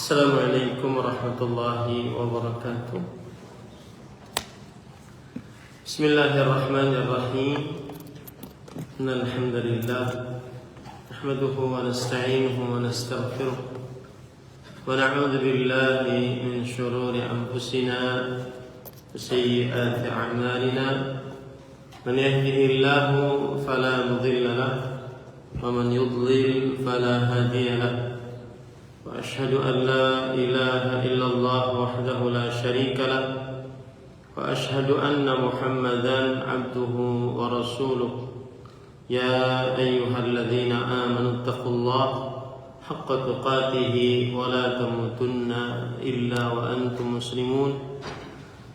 Assalamualaikum warahmatullahi wabarakatuh. Bismillahirrahmanirrahim. Innal hamdalillah nahmaduhu wa nasta'inuhu wa nastaghfiruh wa na'udzu billahi min shururi anfusina wa sayyiati a'malina. Man yahdihillahu fala mudilla lahu wa man yudlil fala hadiya lahu. وأشهد أن لا إله إلا الله وحده لا شريك له وأشهد أن محمدا عبده ورسوله يا أيها الذين آمنوا اتقوا الله حق تقاته ولا تموتن إلا وأنتم مسلمون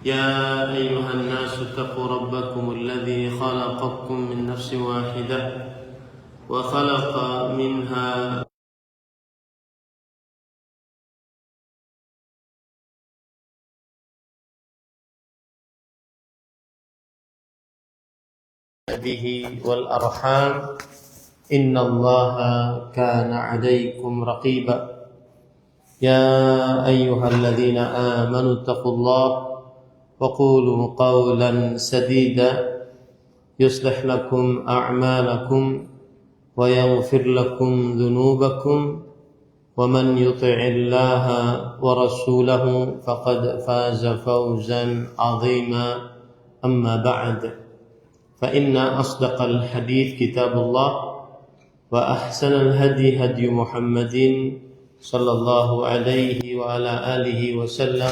يا أيها الناس اتقوا ربكم الذي خلقكم من نفس واحدة وخلق منها به والأرحام إن الله كان عليكم رقيبا يا أيها الذين آمنوا اتقوا الله وقولوا قولا سديدا يصلح لكم أعمالكم ويغفر لكم ذنوبكم ومن يطع الله ورسوله فقد فاز فوزا عظيما أما بعد فإن أصدق الحديث كتاب الله وأحسن الهدي هدي محمد صلى الله عليه وعلى آله وسلم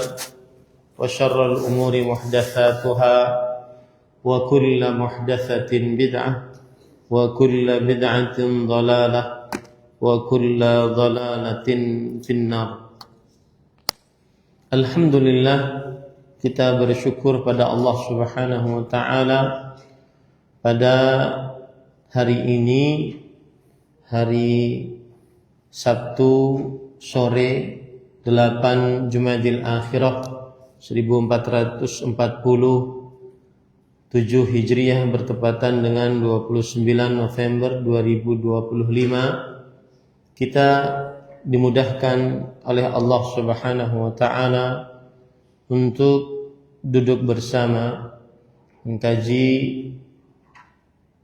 وشر الأمور محدثاتها وكل محدثة بدعة وكل بدعة ضلالة وكل ضلالة في النار. Alhamdulillah, kita bersyukur pada Allah Subhanahu wa taala pada hari ini, hari Sabtu sore 8 Jumadil Akhirah 1447 Hijriah bertepatan dengan 29 November 2025, kita dimudahkan oleh Allah Subhanahu wa taala untuk duduk bersama mengkaji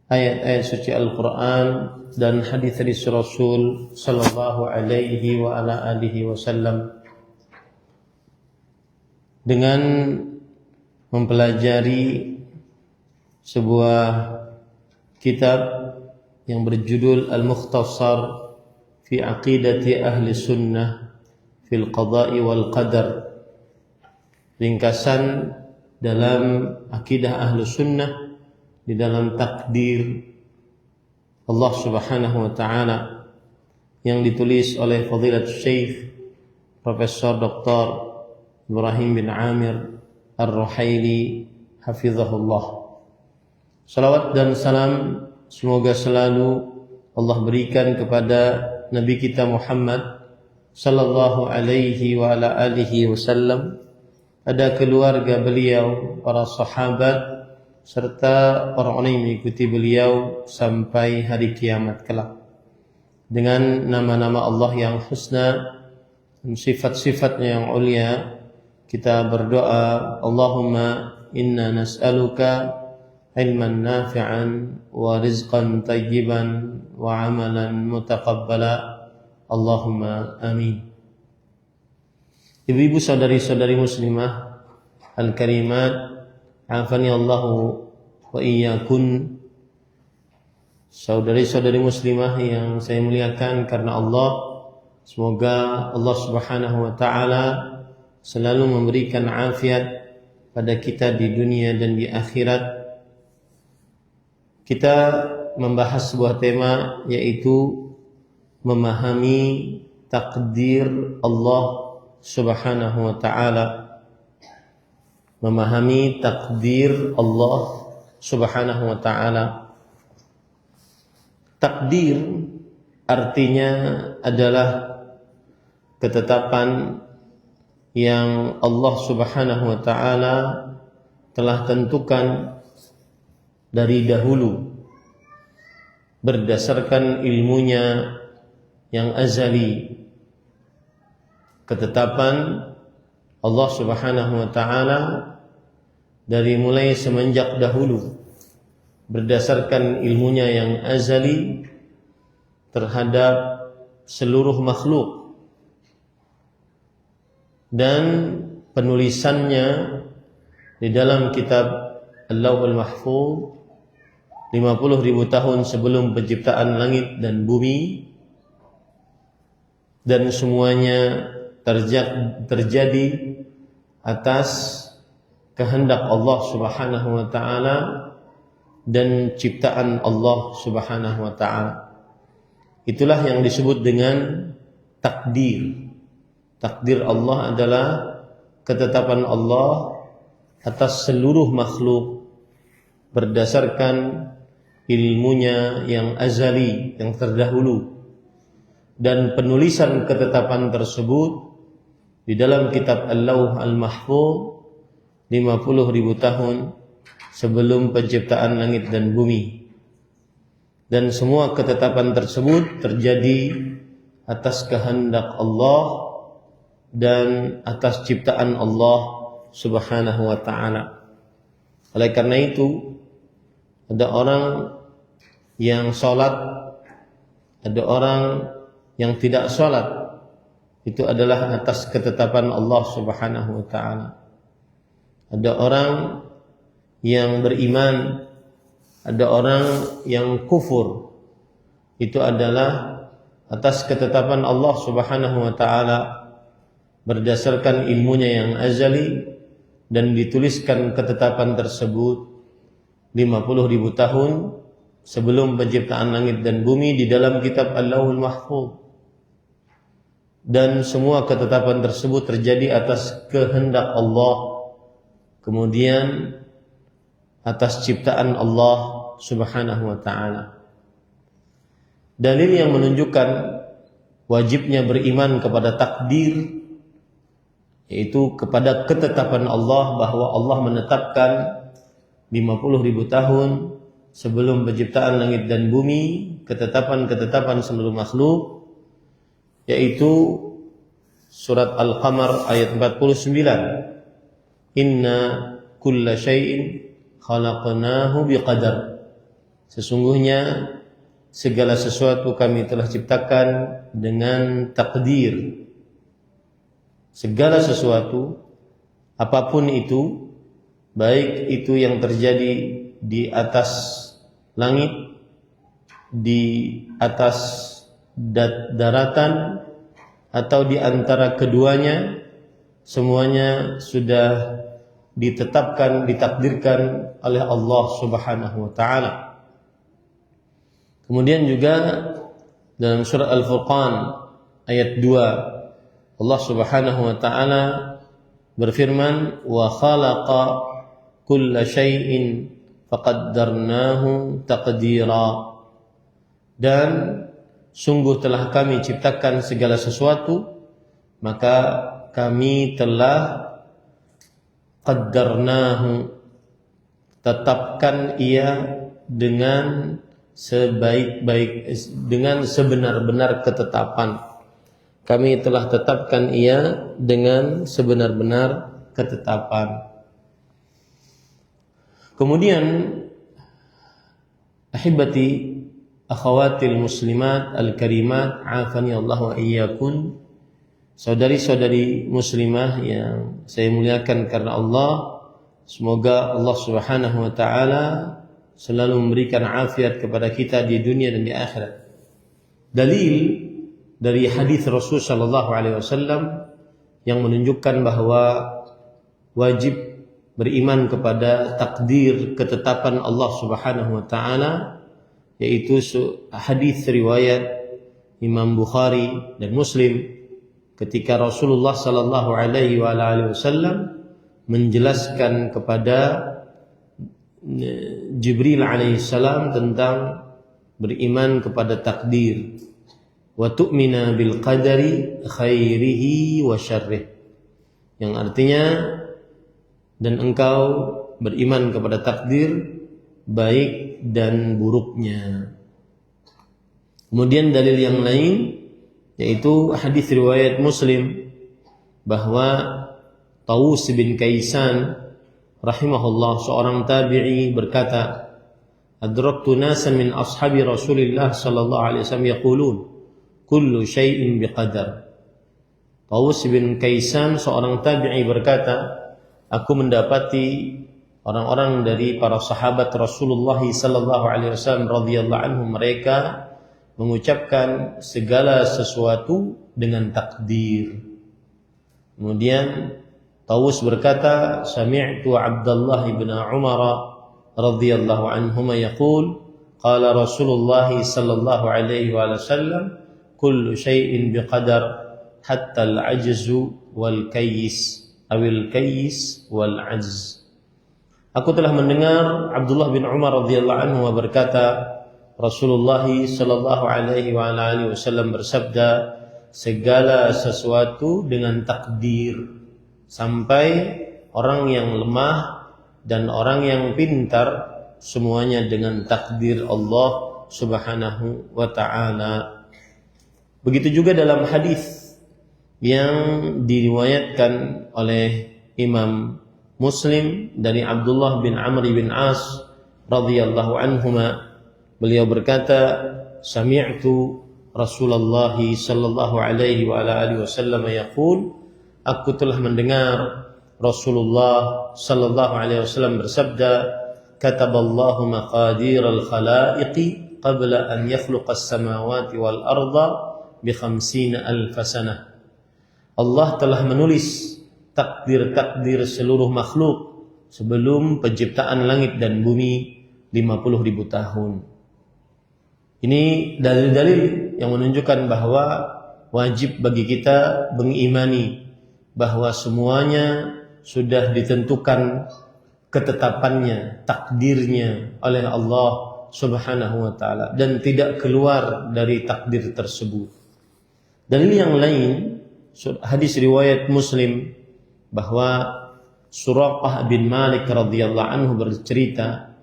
ayat-ayat suci Al-Quran dan hadis-hadis Rasul sallallahu alaihi wa ala alihi wasallam, dengan mempelajari sebuah kitab yang berjudul Al-Mukhtasar fi Aqidati Ahli Sunnah fil Qada'i wal Qadar, ringkasan dalam akidah Ahli Sunnah di dalam takdir Allah Subhanahu wa taala, yang ditulis oleh Fadilatul Syekh Profesor Dr. Ibrahim bin Amir Ar-Ruhaili hafizahullah. Salawat dan salam semoga selalu Allah berikan kepada Nabi kita Muhammad sallallahu alaihi wa ala alihi wasallam, pada keluarga beliau, para sahabat, serta orang-orang yang mengikuti beliau sampai hari kiamat kelak. Dengan nama-nama Allah yang husna dan sifat-sifatnya yang ulia, kita berdoa, Allahumma inna nas'aluka ilman nafi'an wa rizqan tayyiban wa amalan mutaqabbala. Allahumma amin. Ibu-ibu, saudari-saudari muslimah al-karimat, afani Allahu wa iyyakum, saudari-saudari muslimah yang saya muliakan karena Allah, semoga Allah Subhanahu wa taala selalu memberikan afiat pada kita di dunia dan di akhirat. Kita membahas sebuah tema, yaitu memahami takdir Allah Subhanahu wa taala. Memahami takdir Allah Subhanahu wa taala. Takdir artinya adalah ketetapan yang Allah Subhanahu wa taala telah tentukan dari dahulu berdasarkan ilmunya yang azali, ketetapan Allah Subhanahu wa taala dari mulai semenjak dahulu berdasarkan ilmunya yang azali terhadap seluruh makhluk dan penulisannya di dalam kitab Al-Lauhul Mahfuz 50.000 tahun sebelum penciptaan langit dan bumi, dan semuanya terjadi atas kehendak Allah Subhanahu wa taala dan ciptaan Allah Subhanahu wa taala. Itulah yang disebut dengan takdir. Takdir Allah adalah ketetapan Allah atas seluruh makhluk berdasarkan ilmunya yang azali, yang terdahulu, dan penulisan ketetapan tersebut di dalam kitab Al-Lauh Al-Mahfuz 50.000 tahun sebelum penciptaan langit dan bumi. Dan semua ketetapan tersebut terjadi atas kehendak Allah dan atas ciptaan Allah Subhanahu wa ta'ala. Oleh karena itu, ada orang yang sholat, ada orang yang tidak sholat. Itu adalah atas ketetapan Allah Subhanahu wa ta'ala. Ada orang yang beriman, ada orang yang kufur. Itu adalah atas ketetapan Allah Subhanahu wa ta'ala berdasarkan ilmunya yang azali, dan dituliskan ketetapan tersebut 50.000 tahun sebelum penciptaan langit dan bumi di dalam kitab Al-Lauhul Mahfuz. Dan semua ketetapan tersebut terjadi atas kehendak Allah, kemudian atas ciptaan Allah Subhanahu wa ta'ala. Dalil yang menunjukkan wajibnya beriman kepada takdir, yaitu kepada ketetapan Allah, bahwa Allah menetapkan 50.000 tahun sebelum penciptaan langit dan bumi ketetapan-ketetapan seluruh makhluk, yaitu surat Al-Qamar ayat 49. Inna kulla syai'in khalaqnahu biqadar. Sesungguhnya segala sesuatu kami telah ciptakan dengan takdir. Segala sesuatu, apapun itu, baik itu yang terjadi di atas langit, di atas daratan, atau di antara keduanya, semuanya sudah ditetapkan, ditakdirkan oleh Allah Subhanahu wa ta'ala. Kemudian juga dalam surah Al-Furqan ayat 2, Allah Subhanahu wa ta'ala berfirman, wa khalaqa kulla syai'in faqaddarnahu taqdira. Dan sungguh telah kami ciptakan segala sesuatu, maka kami telah qaddarnahu, tetapkan ia dengan dengan sebenar-benar ketetapan. Kami telah tetapkan ia dengan sebenar-benar ketetapan. Kemudian, ahibati akhawatil muslimat al-karimat, afani Allah wa iyyakum, saudari-saudari muslimah yang saya muliakan karena Allah, semoga Allah Subhanahu wa ta'ala selalu memberikan afiat kepada kita di dunia dan di akhirat. Dalil dari hadis Rasul sallallahu alaihi wasallam yang menunjukkan bahwa wajib beriman kepada takdir, ketetapan Allah Subhanahu wa taala, yaitu hadis riwayat Imam Bukhari dan Muslim, ketika Rasulullah sallallahu alaihi wasallam menjelaskan kepada Jibril alaihissalam tentang beriman kepada takdir. Wa tu'mina bil qadari khairihi wa syarrih, yang artinya, dan engkau beriman kepada takdir baik dan buruknya. Kemudian dalil yang lain, yaitu hadis riwayat Muslim bahwa Tawus bin Kaisan rahimahullah, seorang tabi'i, berkata, adraktu nasan min ashabi Rasulillah sallallahu alaihi wasallam yaqulun kullu syai'in biqadar. Tawus bin Kaisan, seorang tabi'i, berkata, aku mendapati orang-orang dari para sahabat Rasulullah sallallahu alaihi wasallam radhiyallahu anhum, mereka mengucapkan segala sesuatu dengan takdir. Kemudian Tawus berkata, sami'tu Abdullah bin Umar radhiyallahu anhuma yaqul qala Rasulullah sallallahu alaihi wasallam kullu syai'in biqadar hatta al-'ajzu wal kayyis awil kayyis wal 'ajz. Aku telah mendengar Abdullah bin Umar radhiyallahu anhu berkata, Rasulullah sallallahu alaihi wasallam bersabda, segala sesuatu dengan takdir, sampai orang yang lemah dan orang yang pintar semuanya dengan takdir Allah Subhanahu wa taala. Begitu juga dalam hadis yang diriwayatkan oleh Imam Muslim dari Abdullah bin Amr bin As radhiyallahu anhuma, beliau berkata, sami'tu Rasulullah sallallahu alaihi wa alihi wasallam yaqul, aku telah mendengar Rasulullah sallallahu alaihi wasallam bersabda, kataballahu maqadir al-khalaiqi qabla an yakhluqa as-samawati wal arda bi 50,000 sanah. Allah telah menulis takdir-takdir seluruh makhluk sebelum penciptaan langit dan bumi 50.000 tahun. Ini dalil-dalil yang menunjukkan bahwa wajib bagi kita mengimani bahwa semuanya sudah ditentukan ketetapannya, takdirnya oleh Allah Subhanahu wa taala dan tidak keluar dari takdir tersebut. Dalil yang lain, hadis riwayat Muslim, bahwa Suraqah bin Malik radhiyallahu anhu bercerita,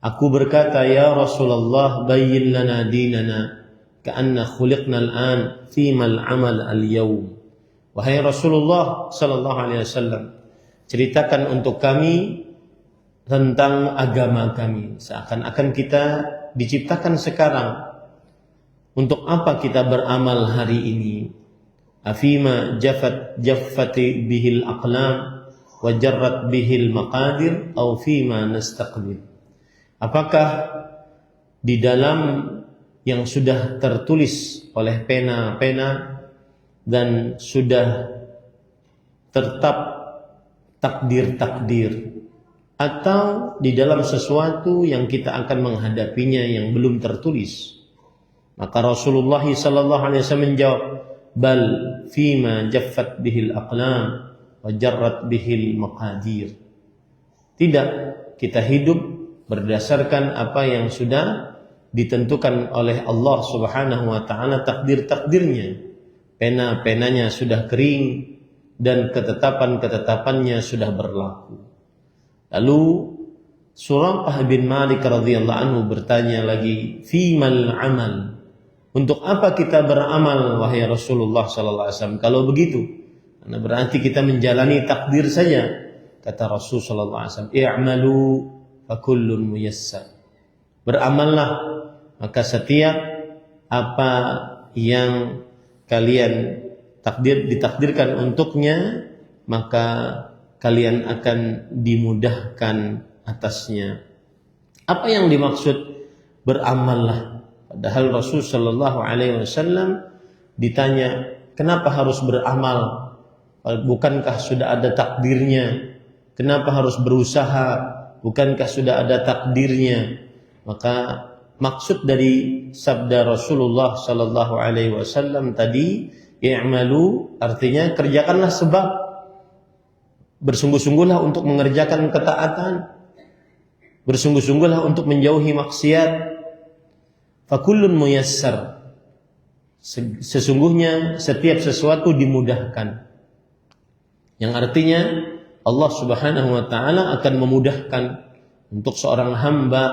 aku berkata, ya Rasulullah, bayyin lana dinana ka'anna khuliqna al-an fima al-amal al-yawm. Wahai Rasulullah sallallahu alaihi wasallam, ceritakan untuk kami tentang agama kami, seakan-akan kita diciptakan sekarang. Untuk apa kita beramal hari ini? Afima jaffati bihil aqlam wa jarrat bihil maqadir aw fima nastaqbil. Apakah di dalam yang sudah tertulis oleh pena-pena dan sudah tetap takdir-takdir, atau di dalam sesuatu yang kita akan menghadapinya yang belum tertulis? Maka Rasulullah sallallahu alaihi wasallam menjawab, bal fima jaffat bihil aqlam wa jarrat bihil maqadir. Tidak, kita hidup berdasarkan apa yang sudah ditentukan oleh Allah Subhanahu wa taala, takdir-takdirnya. Pena-penanya sudah kering dan ketetapan-ketetapannya sudah berlaku. Lalu Suraqah bin Malik radhiyallahu anhu bertanya lagi, fimal amal, untuk apa kita beramal wahai Rasulullah sallallahu alaihi wasallam? Kalau begitu, karena berarti kita menjalani takdir saja. Kata Rasul sallallahu alaihi wasallam, i'malu fakullun muyassar. Beramallah, maka setiap apa yang kalian ditakdirkan untuknya, maka kalian akan dimudahkan atasnya. Apa yang dimaksud beramallah? Padahal Rasul sallallahu alaihi wasallam ditanya, kenapa harus beramal? Bukankah sudah ada takdirnya? Kenapa harus berusaha? Bukankah sudah ada takdirnya? Maka maksud dari sabda Rasulullah sallallahu alaihi wasallam tadi, i'malu, artinya kerjakanlah sebab. Bersungguh-sungguhlah untuk mengerjakan ketaatan. Bersungguh-sungguhlah untuk menjauhi maksiat. Fakullun muyassar. Sesungguhnya setiap sesuatu dimudahkan. Yang artinya Allah Subhanahu wa taala akan memudahkan untuk seorang hamba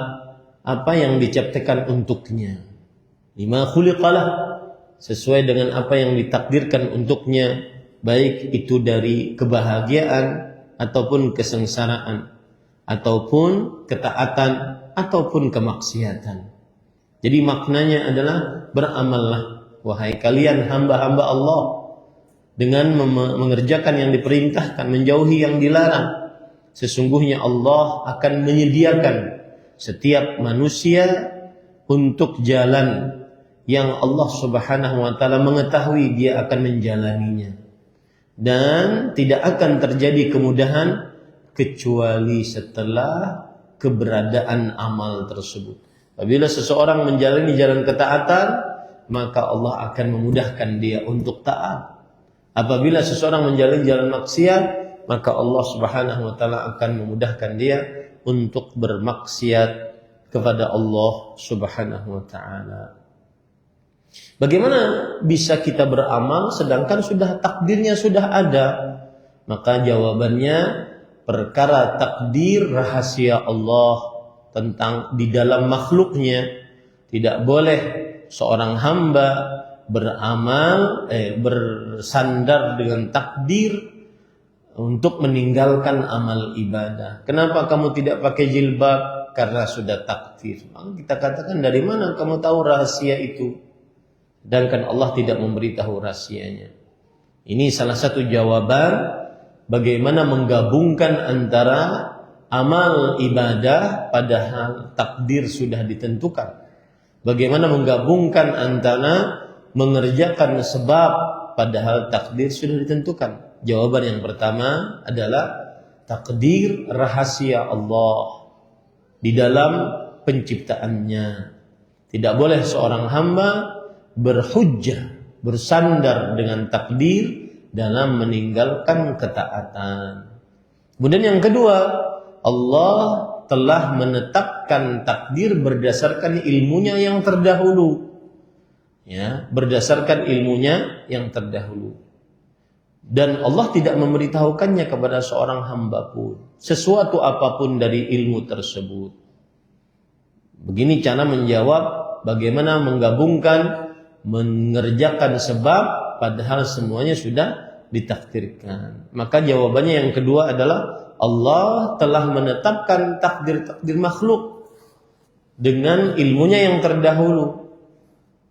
apa yang diciptakan untuknya. Lima khuliqalah, sesuai dengan apa yang ditakdirkan untuknya. baik itu dari kebahagiaan ataupun kesengsaraan, ataupun ketaatan ataupun kemaksiatan. Jadi maknanya adalah beramallah wahai kalian hamba-hamba Allah dengan mengerjakan yang diperintahkan, menjauhi yang dilarang. Sesungguhnya Allah akan menyediakan setiap manusia untuk jalan yang Allah Subhanahu wa taala mengetahui dia akan menjalaninya. Dan tidak akan terjadi kemudahan kecuali setelah keberadaan amal tersebut. Apabila seseorang menjalani jalan ketaatan, maka Allah akan memudahkan dia untuk taat. Apabila seseorang menjalani jalan maksiat, maka Allah Subhanahu wa taala akan memudahkan dia untuk bermaksiat kepada Allah Subhanahu wa taala. Bagaimana bisa kita beramal sedangkan takdirnya sudah ada? Maka jawabannya, perkara takdir rahasia Allah tentang di dalam makhluknya. Tidak boleh seorang hamba beramal bersandar dengan takdir untuk meninggalkan amal ibadah. Kenapa kamu tidak pakai jilbab? Karena sudah takdir. Maka kita katakan, dari mana kamu tahu rahasia itu? Sedangkan Allah tidak memberitahu rahasianya. Ini salah satu jawaban bagaimana menggabungkan antara amal ibadah padahal takdir sudah ditentukan. Bagaimana menggabungkan antara mengerjakan sebab padahal takdir sudah ditentukan. Jawaban yang pertama adalah takdir rahasia Allah di dalam penciptaannya. Tidak boleh seorang hamba berhujjah, bersandar dengan takdir dalam meninggalkan ketaatan. Kemudian yang kedua, Allah telah menetapkan takdir berdasarkan ilmunya yang terdahulu. Ya, berdasarkan ilmunya yang terdahulu. Dan Allah tidak memberitahukannya kepada seorang hamba pun sesuatu apapun dari ilmu tersebut. Begini cara menjawab bagaimana menggabungkan mengerjakan sebab padahal semuanya sudah ditakdirkan. Maka jawabannya yang kedua adalah Allah telah menetapkan takdir-takdir makhluk dengan ilmunya yang terdahulu.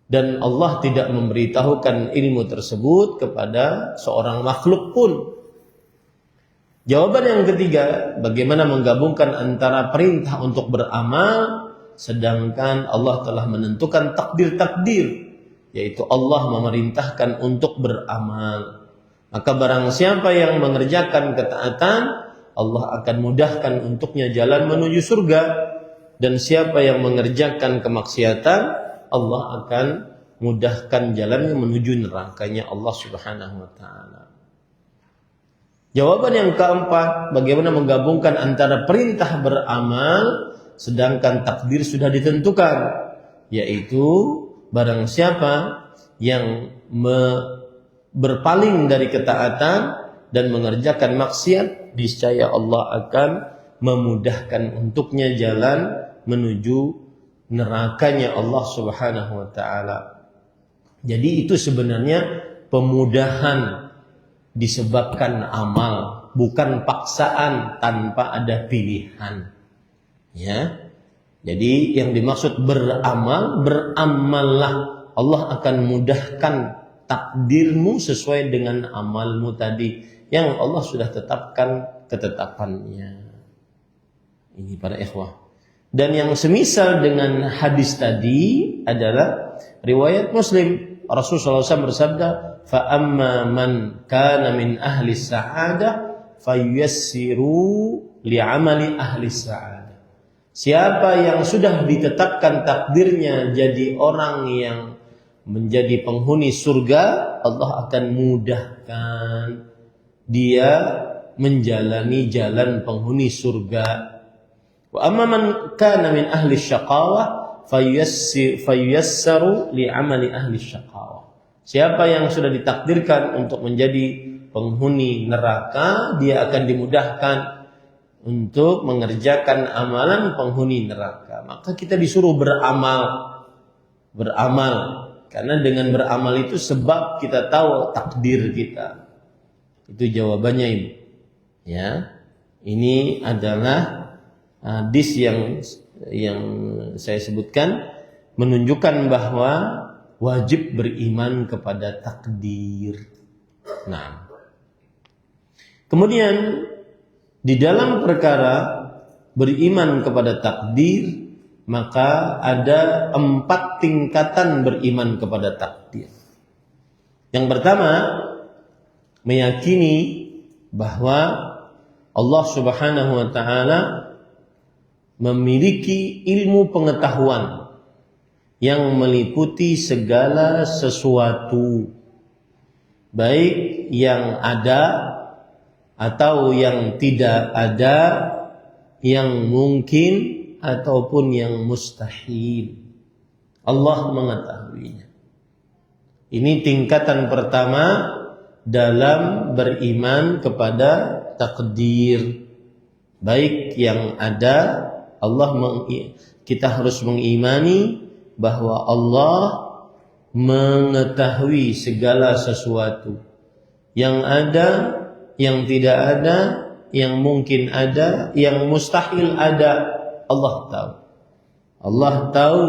Dan Allah tidak memberitahukan ilmu tersebut kepada seorang makhluk pun. Jawaban yang ketiga, bagaimana menggabungkan antara perintah untuk beramal sedangkan Allah telah menentukan takdir-takdir, yaitu Allah memerintahkan untuk beramal. Maka barang siapa yang mengerjakan ketaatan, Allah akan mudahkan untuknya jalan menuju surga. Dan siapa yang mengerjakan kemaksiatan, Allah akan mudahkan jalannya menuju nerakanya Allah Subhanahu wa taala. Jawaban yang keempat, bagaimana menggabungkan antara perintah beramal sedangkan takdir sudah ditentukan, yaitu barang siapa yang berpaling dari ketaatan dan mengerjakan maksiat, niscaya Allah akan memudahkan untuknya jalan menuju nerakanya Allah Subhanahu wa taala. Jadi itu sebenarnya pemudahan disebabkan amal, bukan paksaan tanpa ada pilihan. Ya. Jadi yang dimaksud beramal, beramallah. Allah akan mudahkan takdirmu sesuai dengan amalmu tadi yang Allah sudah tetapkan ketetapannya. Ini para ikhwah. Dan yang semisal dengan hadis tadi adalah riwayat Muslim. Rasulullah SAW bersabda, "Fa amma man kana min ahli sa'adah fayassiru li'amali ahli sa'adah." Siapa yang sudah ditetapkan takdirnya jadi orang yang menjadi penghuni surga, Allah akan mudahkan dia menjalani jalan penghuni surga. Wa amma man kana min ahli syaqawah fayassaru li'amali ahli syaqawah. Siapa yang sudah ditakdirkan untuk menjadi penghuni neraka, dia akan dimudahkan untuk mengerjakan amalan penghuni neraka. Maka kita disuruh beramal. Karena dengan beramal itu sebab kita tahu takdir kita. Itu jawabannya Ibu. Ya. Ini adalah hadis yang saya sebutkan menunjukkan bahwa wajib beriman kepada takdir. Nah, kemudian di dalam perkara beriman kepada takdir, maka ada 4 tingkatan beriman kepada takdir. Yang pertama, meyakini bahwa Allah Subhanahu wa taala memiliki ilmu pengetahuan yang meliputi segala sesuatu, baik yang ada atau yang tidak ada, yang mungkin ataupun yang mustahil. Allah mengetahuinya. Ini tingkatan pertama dalam beriman kepada takdir. Baik yang ada, kita harus mengimani bahwa Allah mengetahui segala sesuatu. Yang ada, yang tidak ada, yang mungkin ada, yang mustahil ada, Allah tahu. Allah tahu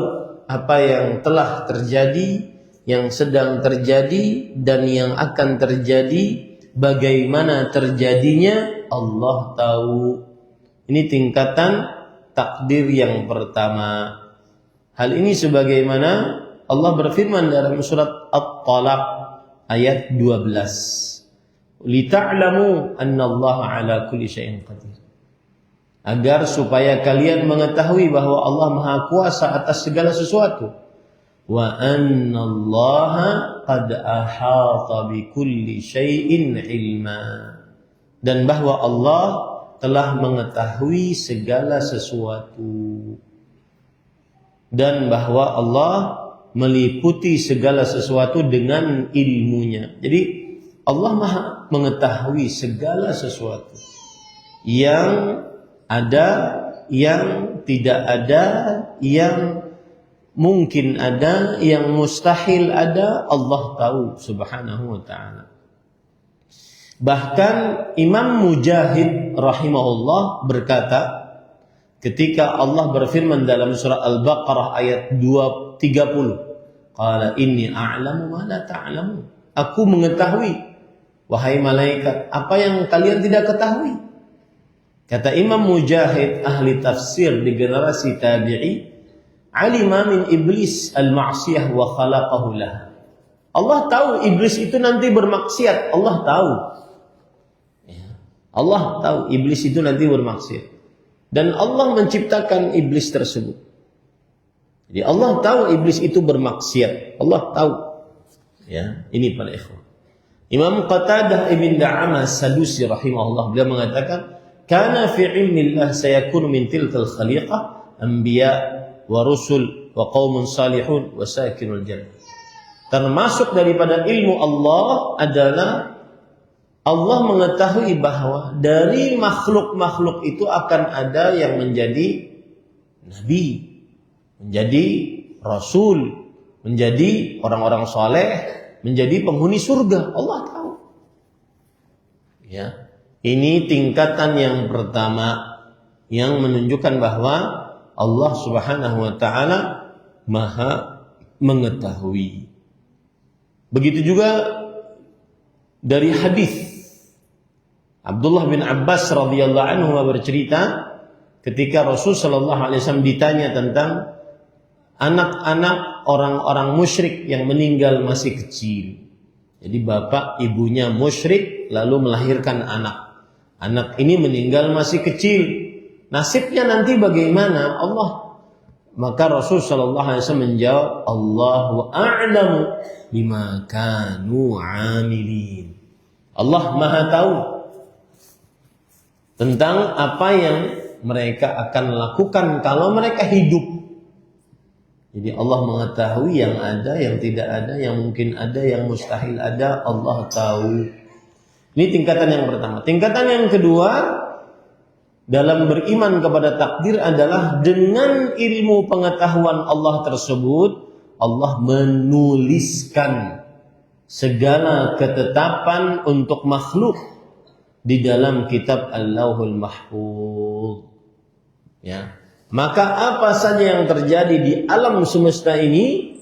apa yang telah terjadi, yang sedang terjadi, dan yang akan terjadi. Bagaimana terjadinya, Allah tahu. Ini tingkatan takdir yang pertama. Hal ini sebagaimana Allah berfirman dalam surat At-Talaq ayat 12. Lita'lamu annallaha ala kulli syai'in qadir. Agar supaya kalian mengetahui bahwa Allah Maha Kuasa atas segala sesuatu. Wa annallaha qad ahata bi kulli syai'in ilma. Dan bahwa Allah telah mengetahui segala sesuatu. Dan bahwa Allah meliputi segala sesuatu dengan ilmunya. Jadi Allah Maha mengetahui segala sesuatu. Yang ada, yang tidak ada, yang mungkin ada, yang mustahil ada, Allah tahu Subhanahu wa ta'ala. Bahkan Imam Mujahid rahimahullah berkata, ketika Allah berfirman dalam surah Al-Baqarah ayat 30, qala inni a'lamu ma la ta'lamun. Aku mengetahui, wahai malaikat, apa yang kalian tidak ketahui. Kata Imam Mujahid, ahli tafsir di generasi tabi'i, alima min iblis al-ma'siyah wa khalaqahu laha. Allah tahu iblis itu nanti bermaksiat. Allah tahu. Allah tahu iblis itu nanti bermaksiat. Dan Allah menciptakan iblis tersebut. Jadi Allah tahu iblis itu bermaksiat. Allah tahu. Ya, ini para ikhwan. Imam Qatadah ibn Da'amah Sadusi rahimahullah, beliau mengatakan, kana fi ilmillah sayakunu min tilkal khaliqah anbiya wa rusul wa qaumun salihun wa sakinul jannah. Termasuk daripada ilmu Allah adalah Allah mengetahui bahwa dari makhluk-makhluk itu akan ada yang menjadi nabi, menjadi rasul, menjadi orang-orang soleh, menjadi penghuni surga. Allah tahu. Ya, ini tingkatan yang pertama yang menunjukkan bahwa Allah Subhanahu wa ta'ala Maha mengetahui. Begitu juga dari hadis Abdullah bin Abbas radhiyallahu anhu bercerita ketika Rasul sallallahu alaihi wasallam ditanya tentang anak-anak orang-orang musyrik yang meninggal masih kecil. Jadi bapak ibunya musyrik lalu melahirkan anak. Anak ini meninggal masih kecil. Nasibnya nanti bagaimana? Allah. Maka Rasul sallallahu alaihi wasallam menjawab, Allahu a'lamu bima kanu 'amilin. Allah Maha tahu tentang apa yang mereka akan lakukan kalau mereka hidup. Jadi Allah mengetahui yang ada, yang tidak ada, yang mungkin ada, yang mustahil ada, Allah tahu. Ini tingkatan yang pertama. Tingkatan yang kedua dalam beriman kepada takdir adalah dengan ilmu pengetahuan Allah tersebut, Allah menuliskan segala ketetapan untuk makhluk di dalam kitab Al-Lauhul Mahfuz. Ya. Maka apa saja yang terjadi di alam semesta ini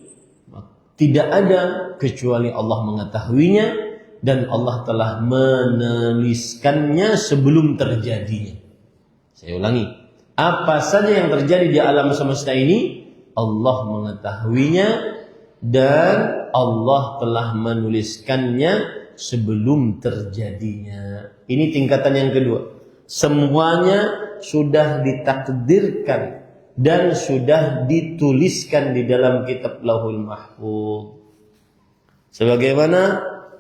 tidak ada kecuali Allah mengetahuinya dan Allah telah menuliskannya sebelum terjadinya. Saya ulangi, apa saja yang terjadi di alam semesta ini Allah mengetahuinya dan Allah telah menuliskannya sebelum terjadinya. Ini tingkatan yang kedua. Semuanya sudah ditakdirkan dan sudah dituliskan di dalam kitab Lauhul Mahfuz. Sebagaimana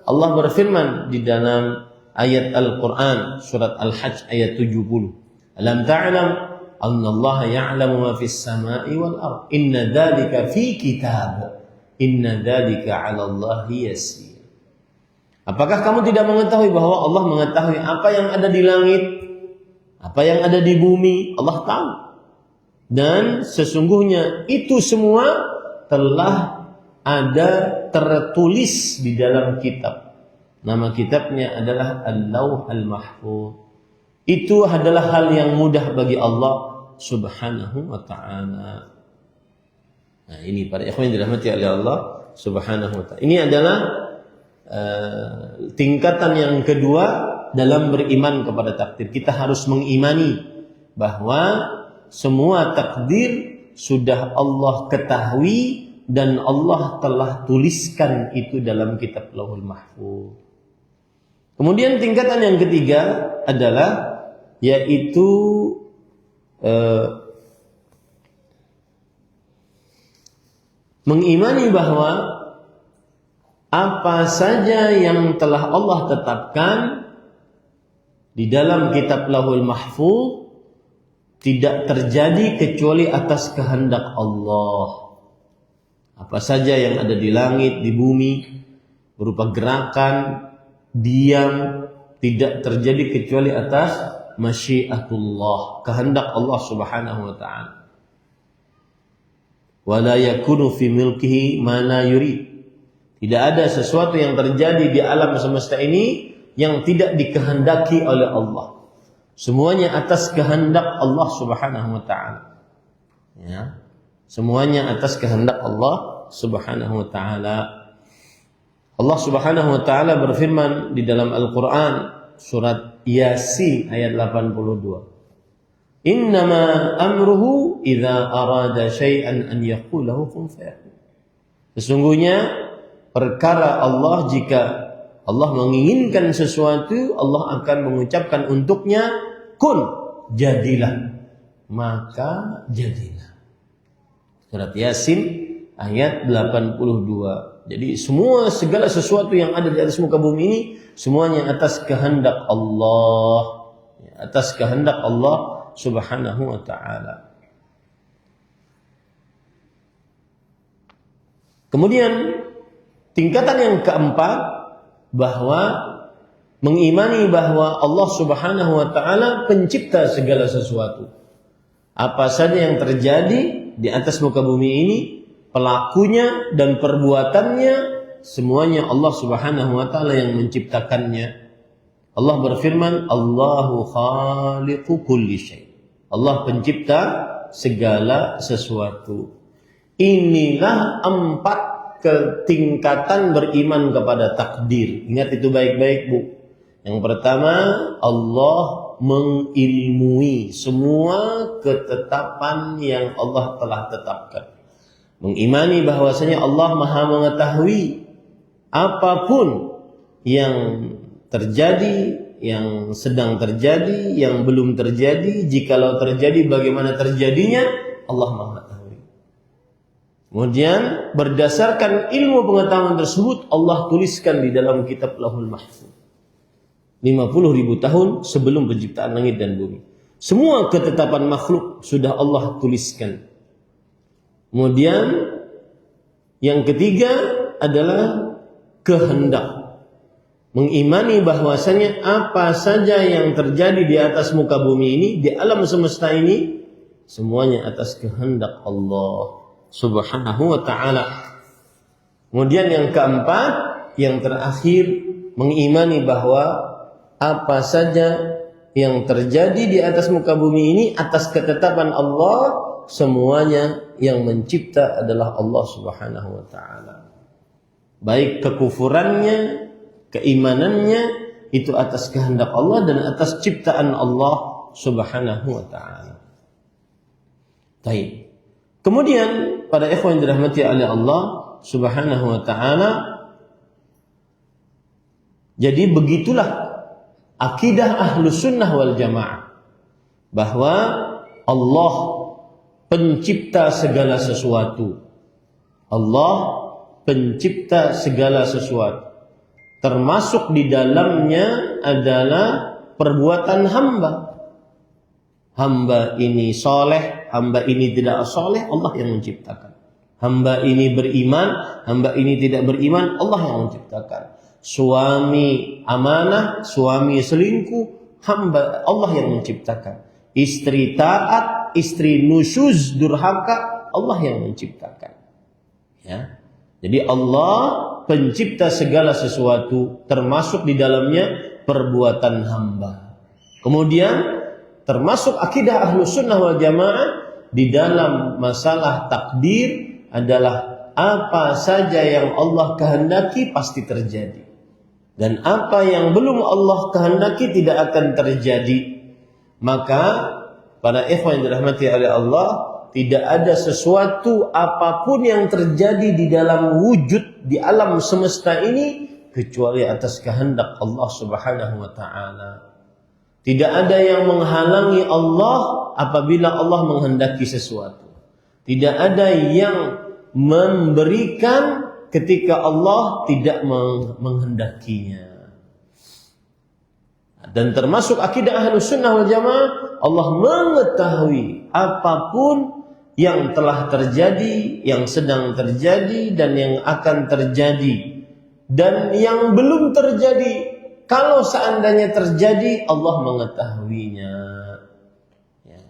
Allah berfirman di dalam ayat Al-Quran surat Al-Hajj ayat 70. Alam ta'lam anna Allah ya'lamu ma fis sama'i wal ard. Inna dzalika fi kitab. Inna dzalika 'ala Allah yasir. Apakah kamu tidak mengetahui bahwa Allah mengetahui apa yang ada di langit, apa yang ada di bumi? Allah tahu. Dan sesungguhnya itu semua telah ada tertulis di dalam kitab. Nama kitabnya adalah Al-Lauh Al-Mahfuz. Itu adalah hal yang mudah bagi Allah Subhanahu wa ta'ala. Nah, ini para ikhwan yang dirahmati oleh Allah Subhanahu wa ta'ala. Ini adalah tingkatan yang kedua dalam beriman kepada takdir. Kita harus mengimani bahwa semua takdir sudah Allah ketahui dan Allah telah tuliskan itu dalam kitab Lauhul Mahfuz. Kemudian tingkatan yang ketiga adalah yaitu mengimani bahwa apa saja yang telah Allah tetapkan di dalam kitab Lauhul Mahfuz tidak terjadi kecuali atas kehendak Allah. Apa saja yang ada di langit, di bumi berupa gerakan, diam, tidak terjadi kecuali atas masyiatullah, kehendak Allah Subhanahu wa ta'ala. Wala yakunu fi milkihi ma la yurid. Tidak ada sesuatu yang terjadi di alam semesta ini yang tidak dikehendaki oleh Allah. Semuanya atas kehendak Allah Subhanahu wa ta'ala. Ya. Semuanya atas kehendak Allah Subhanahu wa ta'ala. Allah Subhanahu wa ta'ala berfirman di dalam Al-Qur'an surat Yasin ayat 82. Innama amruhu idza arada syai'an an yaqulahu kun fayakun. Sesungguhnya perkara Allah, jika Allah menginginkan sesuatu, Allah akan mengucapkan untuknya kun, jadilah, maka jadilah. Surat Yasin ayat 82. Jadi segala sesuatu yang ada di atas muka bumi ini semuanya atas kehendak Allah, atas kehendak Allah Subhanahu wa ta'ala. Kemudian tingkatan yang keempat, bahwa mengimani bahwa Allah Subhanahu wa ta'ala pencipta segala sesuatu. Apa saja yang terjadi di atas muka bumi ini, pelakunya dan perbuatannya semuanya Allah Subhanahu wa ta'ala yang menciptakannya. Allah berfirman, Allahu khaliqu kulli syai'. Allah pencipta segala sesuatu. Inilah 4 ketingkatan beriman kepada takdir. Ingat itu baik-baik, Bu. Yang pertama, Allah mengilmui semua ketetapan yang Allah telah tetapkan. Mengimani bahwasanya Allah Maha mengetahui apapun yang terjadi, yang sedang terjadi, yang belum terjadi. Jikalau terjadi, bagaimana terjadinya, Allah Maha tahu. Kemudian berdasarkan ilmu pengetahuan tersebut, Allah tuliskan di dalam kitab Lauhul Mahfuz 50.000 tahun sebelum penciptaan langit dan bumi. Semua ketetapan makhluk sudah Allah tuliskan. Kemudian yang ketiga adalah kehendak. Mengimani bahwasanya apa saja yang terjadi di atas muka bumi ini, di alam semesta ini, semuanya atas kehendak Allah Subhanahu wa ta'ala. Kemudian yang keempat, yang terakhir, mengimani bahwa apa saja yang terjadi di atas muka bumi ini atas ketetapan Allah, semuanya yang mencipta adalah Allah Subhanahu wa taala. Baik kekufurannya, keimanannya itu atas kehendak Allah dan atas ciptaan Allah Subhanahu wa taala. Baik. Kemudian pada ikhwan yang dirahmati oleh Allah Subhanahu wa taala, jadi begitulah akidah Ahlus Sunnah wal Jamaah, bahwa Allah pencipta segala sesuatu. Allah pencipta segala sesuatu. Termasuk di dalamnya adalah perbuatan hamba. Hamba ini soleh, hamba ini tidak soleh, Allah yang menciptakan. Hamba ini beriman, hamba ini tidak beriman, Allah yang menciptakan. Suami amanah, suami selingkuh, hamba Allah yang menciptakan. Istri taat, istri nusyuz durhaka, Allah yang menciptakan. Ya. Jadi Allah pencipta segala sesuatu, termasuk di dalamnya perbuatan hamba. Kemudian termasuk akidah Ahlus Sunnah wal Jamaah di dalam masalah takdir adalah apa saja yang Allah kehendaki pasti terjadi. Dan apa yang belum Allah kehendaki tidak akan terjadi. Maka para ikhwan yang dirahmati oleh Allah, tidak ada sesuatu apapun yang terjadi di dalam wujud di alam semesta ini kecuali atas kehendak Allah Subhanahu wa taala. Tidak ada yang menghalangi Allah apabila Allah menghendaki sesuatu. Tidak ada yang memberikan ketika Allah tidak menghendakinya. Dan termasuk akidah Ahlus Sunnah wal Jamaah, Allah mengetahui apapun yang telah terjadi, yang sedang terjadi, dan yang akan terjadi. Dan yang belum terjadi, kalau seandainya terjadi, Allah mengetahuinya. Ya.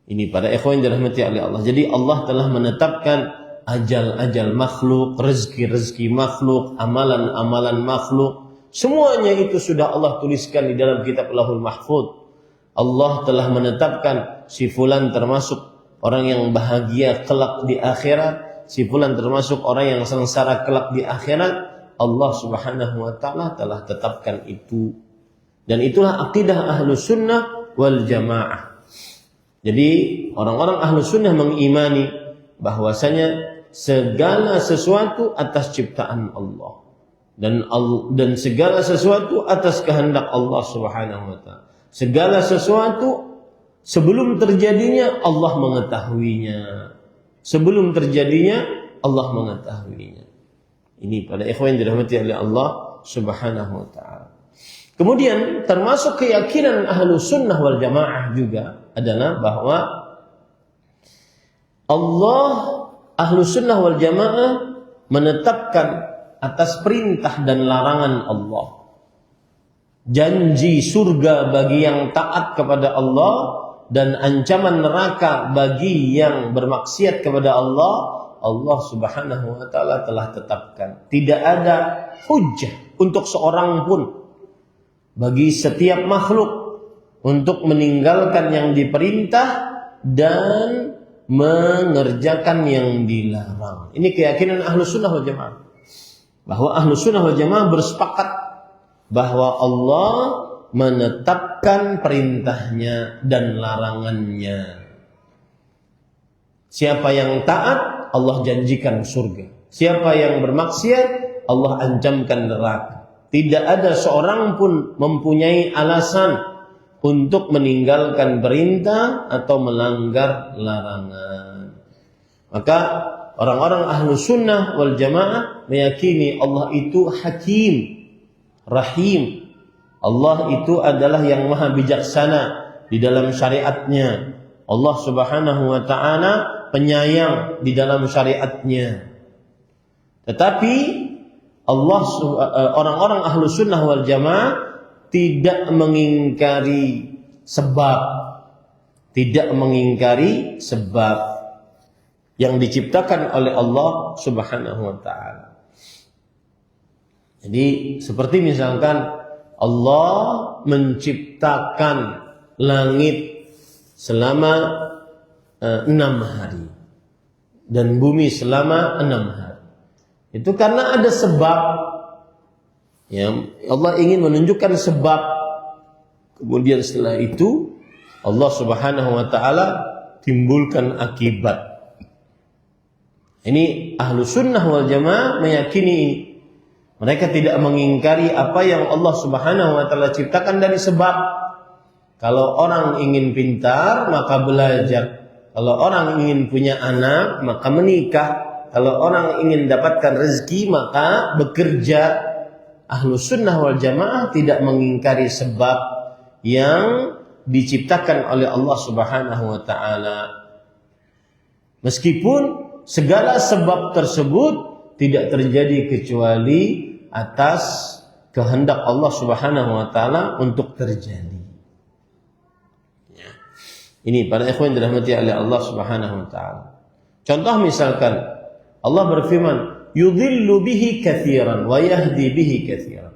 Ini para ikhwan yang dirahmati oleh Allah. Jadi Allah telah menetapkan ajal-ajal makhluk, rezeki-rezeki makhluk, amalan-amalan makhluk. Semuanya itu sudah Allah tuliskan di dalam kitab Lauhul Mahfuz. Allah telah menetapkan si fulan termasuk orang yang bahagia kelak di akhirat, si fulan termasuk orang yang sengsara kelak di akhirat. Allah Subhanahu wa taala telah tetapkan itu. Dan itulah akidah Ahlus Sunnah wal Jamaah. Jadi orang-orang Ahlus Sunnah mengimani bahwasanya segala sesuatu atas ciptaan Allah. Dan segala sesuatu atas kehendak Allah Subhanahu wa taala. Segala sesuatu sebelum terjadinya Allah mengetahuinya. Sebelum terjadinya Allah mengetahuinya. Ini pada ikhwan yang dirahmati oleh Allah Subhanahu wa taala. Kemudian termasuk keyakinan Ahlus Sunnah wal Jamaah juga adalah bahwa Allah, Ahlus Sunnah wal Jamaah menetapkan atas perintah dan larangan Allah janji surga bagi yang taat kepada Allah dan ancaman neraka bagi yang bermaksiat kepada Allah. Allah Subhanahu wa taala telah tetapkan. Tidak ada hujjah untuk seorang pun bagi setiap makhluk untuk meninggalkan yang diperintah dan mengerjakan yang dilarang. Ini keyakinan Ahlus Sunnah wal Jamaah. Bahwa Ahlus Sunnah wal Jamaah bersepakat bahwa Allah menetapkan perintahnya dan larangannya. Siapa yang taat, Allah janjikan surga. Siapa yang bermaksiat, Allah ancamkan neraka. Tidak ada seorang pun mempunyai alasan untuk meninggalkan perintah atau melanggar larangan. Maka orang-orang Ahlus Sunnah wal Jamaah meyakini Allah itu Hakim, Rahim. Allah itu adalah yang maha bijaksana di dalam syariatnya. Allah Subhanahu wa ta'ala penyayang di dalam syariatnya. Tetapi Allah, orang-orang Ahlus Sunnah wal Jamaah tidak mengingkari sebab. Tidak mengingkari sebab yang diciptakan oleh Allah Subhanahu wa ta'ala. Jadi seperti misalkan Allah menciptakan langit selama 6 hari dan bumi selama 6 hari. Itu karena ada sebab. Ya, Allah ingin menunjukkan sebab. Kemudian setelah itu Allah Subhanahu wa taala timbulkan akibat. Ini ahlu sunnah wal jamaah meyakini ini. Mereka tidak mengingkari apa yang Allah Subhanahu wa taala ciptakan dari sebab. Kalau orang ingin pintar maka belajar. Kalau orang ingin punya anak maka menikah. Kalau orang ingin dapatkan rezeki maka bekerja. Ahlu sunnah wal jamaah tidak mengingkari sebab yang diciptakan oleh Allah Subhanahu wa taala. Meskipun segala sebab tersebut tidak terjadi kecuali atas kehendak Allah Subhanahu wa taala untuk terjadi. Ya. Ini para ikhwan dirahmati oleh Allah Subhanahu wa taala. Contoh misalkan Allah berfirman, "Yudhillu bihi katsiran wa yahdi bihi katsiran."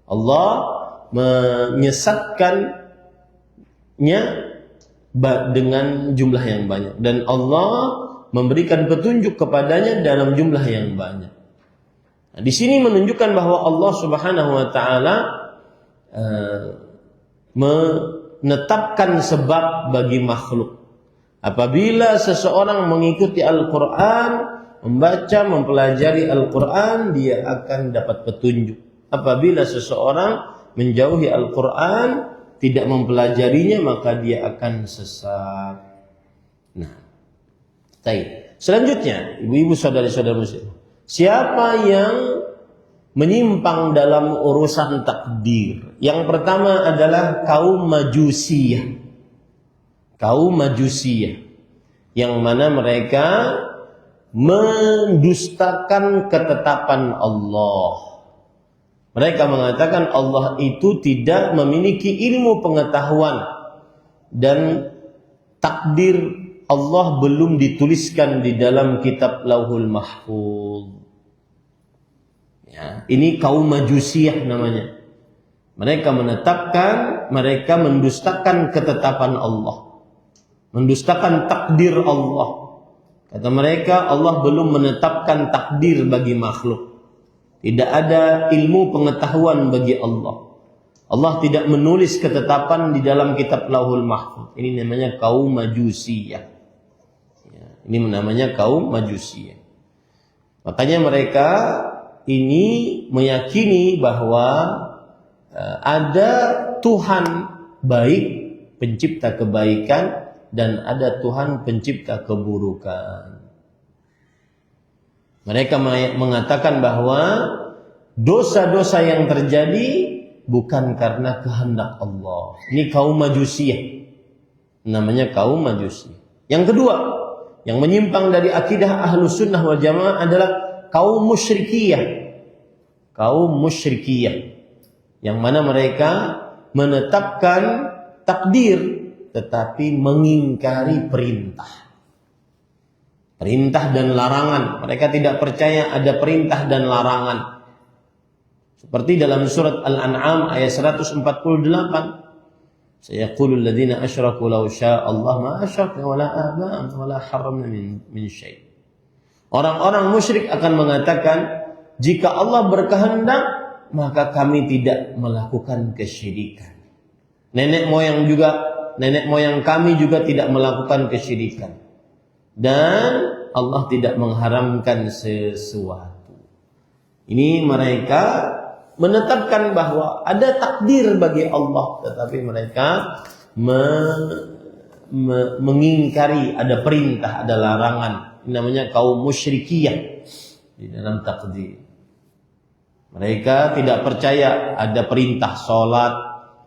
Allah menyesatkannya dengan jumlah yang banyak dan Allah memberikan petunjuk kepadanya dalam jumlah yang banyak. Nah, di sini menunjukkan bahwa Allah Subhanahu wa taala menetapkan sebab bagi makhluk. Apabila seseorang mengikuti Al-Qur'an, membaca, mempelajari Al-Qur'an, dia akan dapat petunjuk. Apabila seseorang menjauhi Al-Qur'an, tidak mempelajarinya, maka dia akan sesat. Nah, selanjutnya, ibu-ibu saudari-saudari muslim, siapa yang menyimpang dalam urusan takdir? Yang pertama adalah kaum Majusiyah. Kaum Majusiyah yang mana mereka mendustakan ketetapan Allah. Mereka mengatakan Allah itu tidak memiliki ilmu pengetahuan dan takdir Allah belum dituliskan di dalam kitab Lauhul Mahfuz. Ya, ini kaum Majusiyah namanya. Mereka menetapkan, mereka mendustakan ketetapan Allah, mendustakan takdir Allah. Kata mereka, Allah belum menetapkan takdir bagi makhluk. Tidak ada ilmu pengetahuan bagi Allah. Allah tidak menulis ketetapan di dalam kitab Lauhul Mahfuz. Ini namanya kaum Majusiyah. Ini namanya kaum Majusi. Makanya mereka ini meyakini bahwa ada Tuhan baik, pencipta kebaikan, dan ada Tuhan pencipta keburukan. Mereka mengatakan bahwa dosa-dosa yang terjadi bukan karena kehendak Allah. Ini kaum Majusiyah. Namanya kaum Majusi. Yang kedua, yang menyimpang dari akidah Ahlus Sunnah wal Jamaah adalah kaum musyrikiyah. Kaum musyrikiyah yang mana mereka menetapkan takdir tetapi mengingkari perintah. Perintah dan larangan. Mereka tidak percaya ada perintah dan larangan. Seperti dalam surat Al-An'am ayat 148. Sayaqulul ladzina asyraku law syaa Allah ma asyrakna wala aba'ana wala haramna min syai'. Orang-orang musyrik akan mengatakan, jika Allah berkehendak maka kami tidak melakukan kesyirikan. Nenek moyang kami juga tidak melakukan kesyirikan. Dan Allah tidak mengharamkan sesuatu. Ini mereka menetapkan bahwa ada takdir bagi Allah, tetapi mereka mengingkari ada perintah, ada larangan. Ini namanya kaum musyrikiyah di dalam takdir. Mereka tidak percaya ada perintah sholat,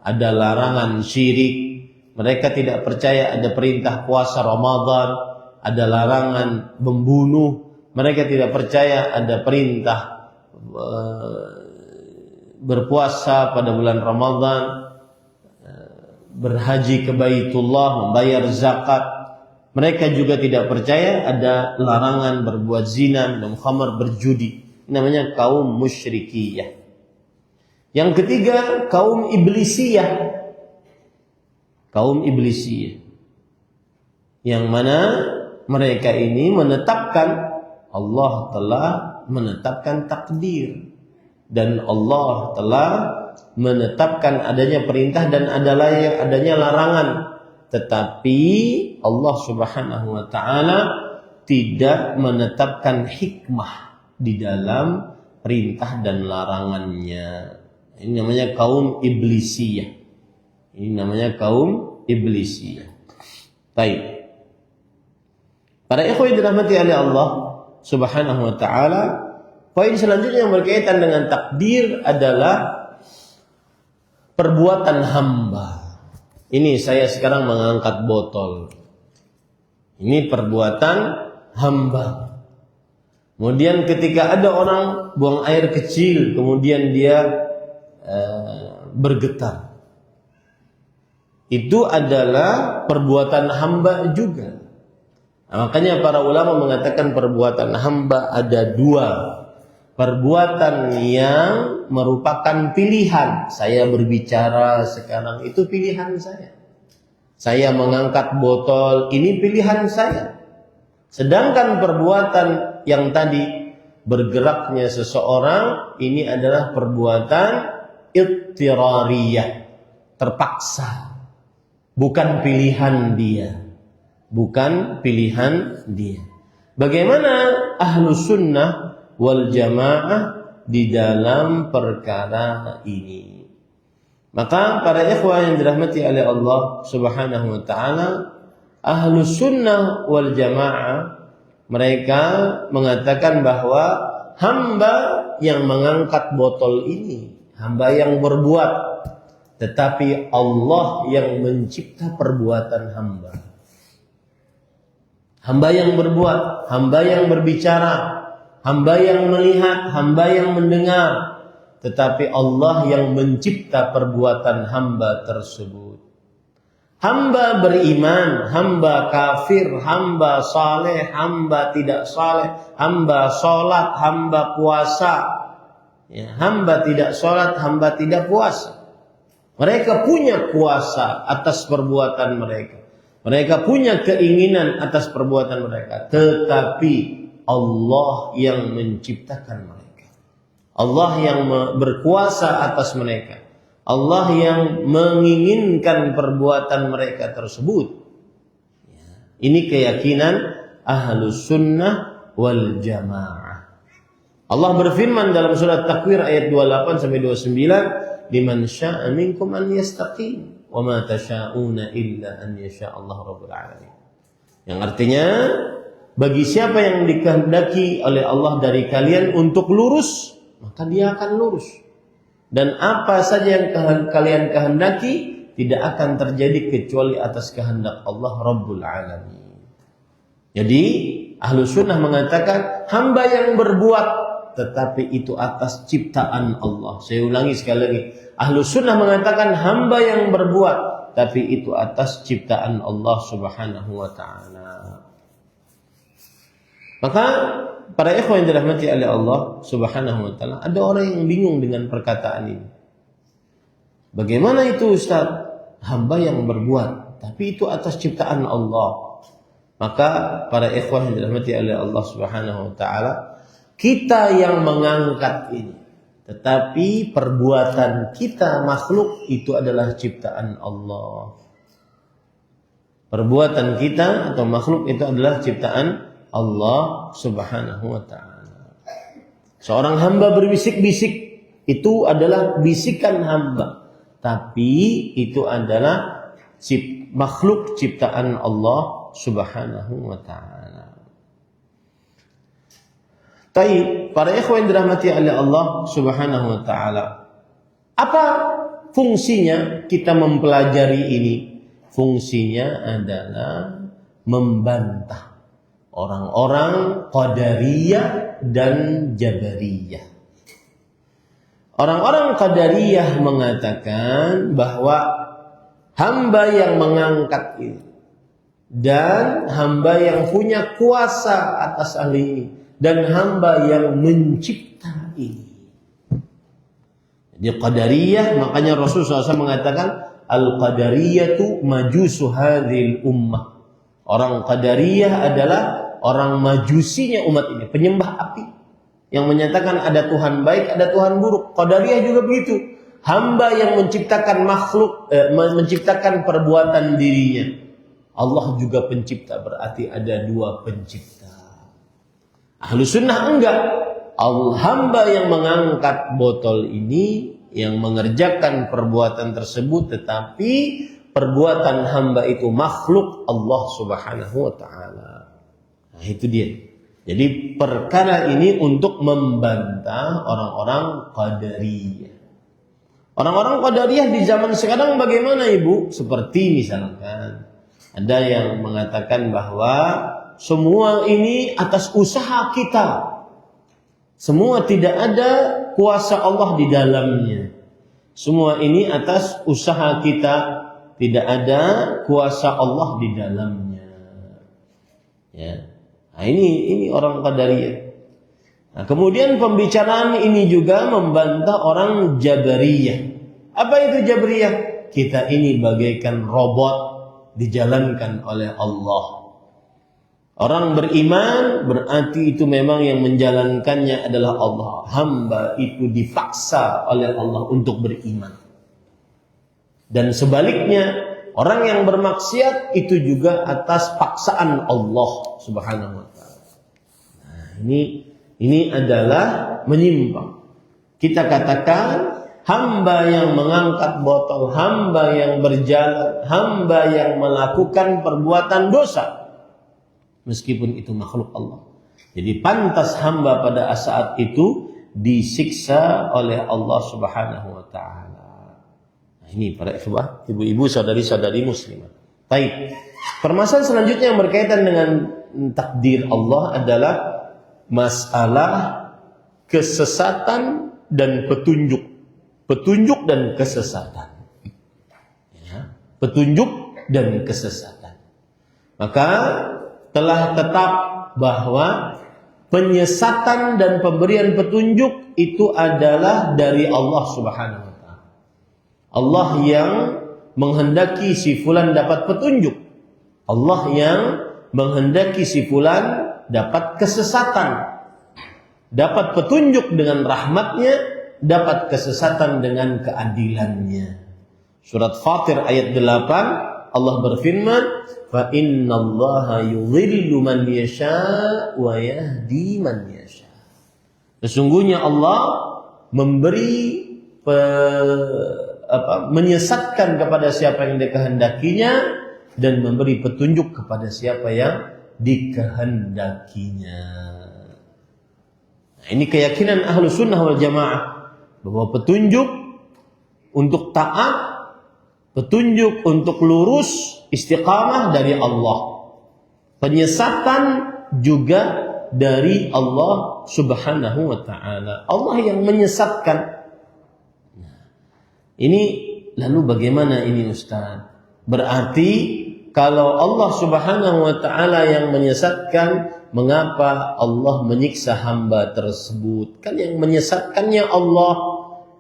ada larangan syirik. Mereka tidak percaya ada perintah puasa Ramadan, ada larangan membunuh. Mereka tidak percaya ada perintah berpuasa pada bulan Ramadan, berhaji ke Baitullah, membayar zakat. Mereka juga tidak percaya ada larangan berbuat zina, minum khamar, berjudi. Ini namanya kaum musyrikiyah. Yang ketiga, kaum iblisiyah. Kaum iblisiyah. Yang mana mereka ini menetapkan Allah telah menetapkan takdir. Dan Allah telah menetapkan adanya perintah dan adanya larangan. Tetapi Allah Subhanahu wa ta'ala tidak menetapkan hikmah di dalam perintah dan larangannya. Ini namanya kaum iblisiyah. Ini namanya kaum iblisiyah. Baik. Para ikhwan dirahmati oleh Allah Subhanahu wa ta'ala, poin selanjutnya yang berkaitan dengan takdir adalah perbuatan hamba. Ini saya sekarang mengangkat botol. Ini perbuatan hamba. Kemudian ketika ada orang buang air kecil, kemudian dia bergetar. Itu adalah perbuatan hamba juga. Nah, makanya para ulama mengatakan perbuatan hamba ada dua. Perbuatan yang merupakan pilihan. Saya berbicara sekarang itu pilihan saya. Saya mengangkat botol, ini pilihan saya. Sedangkan perbuatan yang tadi bergeraknya seseorang, ini adalah perbuatan ittirariyah, terpaksa. Bukan pilihan dia. Bukan pilihan dia. Bagaimana Ahlus Sunnah wal Jamaah di dalam perkara ini? Maka para ikhwah yang dirahmati oleh Allah Subhanahu wa ta'ala, Ahlus Sunnah wal Jamaah mereka mengatakan bahwa hamba yang mengangkat botol ini, hamba yang berbuat, tetapi Allah yang mencipta perbuatan hamba. Hamba yang berbuat, hamba yang berbicara, hamba yang melihat, hamba yang mendengar, tetapi Allah yang mencipta perbuatan hamba tersebut. Hamba beriman, hamba kafir, hamba saleh, hamba tidak saleh, hamba sholat, hamba puasa. Ya, hamba tidak sholat, hamba tidak puasa. Mereka punya kuasa atas perbuatan mereka. Mereka punya keinginan atas perbuatan mereka. Tetapi Allah yang menciptakan mereka. Allah yang berkuasa atas mereka. Allah yang menginginkan perbuatan mereka tersebut. Ini keyakinan Ahlus Sunnah wal Jamaah. Allah berfirman dalam surat Takwir ayat 28 sampai 29, "Liman syaa'a minkum an yastaqim, wa ma tasyaa'una illa an yasha' Allah rabbul alamin." Yang artinya, bagi siapa yang dikehendaki oleh Allah dari kalian untuk lurus, maka dia akan lurus. Dan apa saja yang kalian kehendaki tidak akan terjadi kecuali atas kehendak Allah Rabbul Alamin. Jadi Ahlus Sunnah mengatakan hamba yang berbuat, tetapi itu atas ciptaan Allah. Saya ulangi sekali lagi. Ahlus Sunnah mengatakan hamba yang berbuat, tapi itu atas ciptaan Allah Subhanahu wa ta'ala. Maka para ikhwan yang dirahmati oleh Allah Subhanahu wa ta'ala, ada orang yang bingung dengan perkataan ini. Bagaimana itu Ustaz? Hamba yang berbuat, tapi itu atas ciptaan Allah. Maka para ikhwan yang dirahmati oleh Allah Subhanahu wa ta'ala, kita yang mengangkat ini, tetapi perbuatan kita makhluk itu adalah ciptaan Allah. Perbuatan kita atau makhluk itu adalah ciptaan Allah Subhanahu wa ta'ala. Seorang hamba berbisik-bisik, itu adalah bisikan hamba, tapi itu adalah makhluk ciptaan Allah Subhanahu wa ta'ala. Baik, para ikhwan dirahmati oleh Allah Subhanahu wa ta'ala, apa fungsinya kita mempelajari ini? Fungsinya adalah membantah orang-orang Qadariyah dan Jabariyah. Orang-orang Qadariyah mengatakan bahwa hamba yang mengangkat ini dan hamba yang punya kuasa atas hal ini dan hamba yang mencipta ini. Di Qadariyah, makanya Rasulullah SAW mengatakan Al-Qadariyatu majusu hadhil ummah. Orang Qadariyah adalah orang majusinya umat ini, penyembah api, yang menyatakan ada Tuhan baik, ada Tuhan buruk. Qadariyah juga begitu. Hamba yang menciptakan makhluk, menciptakan perbuatan dirinya. Allah juga pencipta, berarti ada dua pencipta. Ahlus sunnah enggak. Hamba yang mengangkat botol ini, yang mengerjakan perbuatan tersebut, tetapi perbuatan hamba itu makhluk Allah Subhanahu wa ta'ala. Nah, itu dia. Jadi perkara ini untuk membantah orang-orang Qadariyah. Orang-orang Qadariyah di zaman sekarang bagaimana, Ibu? Seperti misalkan ada yang mengatakan bahwa semua ini atas usaha kita. Semua tidak ada kuasa Allah di dalamnya. Semua ini atas usaha kita, tidak ada kuasa Allah di dalamnya. Ya. Nah, ini orang Qadariyah. Nah, kemudian pembicaraan ini juga membantah orang Jabariyah. Apa itu Jabariyah? Kita ini bagaikan robot dijalankan oleh Allah. Orang beriman berarti itu memang yang menjalankannya adalah Allah. Hamba itu dipaksa oleh Allah untuk beriman. Dan sebaliknya, orang yang bermaksiat itu juga atas paksaan Allah Subhanahu wa ta'ala. Nah, ini adalah menyimpang. Kita katakan hamba yang mengangkat botol, hamba yang berjalan, hamba yang melakukan perbuatan dosa, meskipun itu makhluk Allah. Jadi pantas hamba pada saat itu disiksa oleh Allah Subhanahu wa ta'ala. Nah, ini para ibu-ibu, saudari-saudari muslimah. Baik. Permasalahan selanjutnya yang berkaitan dengan takdir Allah adalah masalah kesesatan dan petunjuk. Petunjuk dan kesesatan. Ya, petunjuk dan kesesatan. Maka telah tetap bahwa penyesatan dan pemberian petunjuk itu adalah dari Allah Subhanahu wa ta'ala. Allah yang menghendaki si fulan dapat petunjuk. Allah yang menghendaki si fulan dapat kesesatan. Dapat petunjuk dengan rahmatnya, dapat kesesatan dengan keadilannya. Surat Fatir ayat 8, Allah berfirman, fa innallaha yudhillu man yasha wa yahdi man yasha. Sesungguhnya Allah memberi menyesatkan kepada siapa yang dikehendakinya dan memberi petunjuk kepada siapa yang dikehendakinya. Nah, ini keyakinan Ahlus Sunnah wal Jamaah bahwa petunjuk untuk taat, petunjuk untuk lurus, istiqamah dari Allah. Penyesatan juga dari Allah Subhanahu wa ta'ala. Allah yang menyesatkan. Nah, ini lalu bagaimana ini Ustaz? Berarti kalau Allah Subhanahu wa ta'ala yang menyesatkan, mengapa Allah menyiksa hamba tersebut? Kan yang menyesatkannya Allah,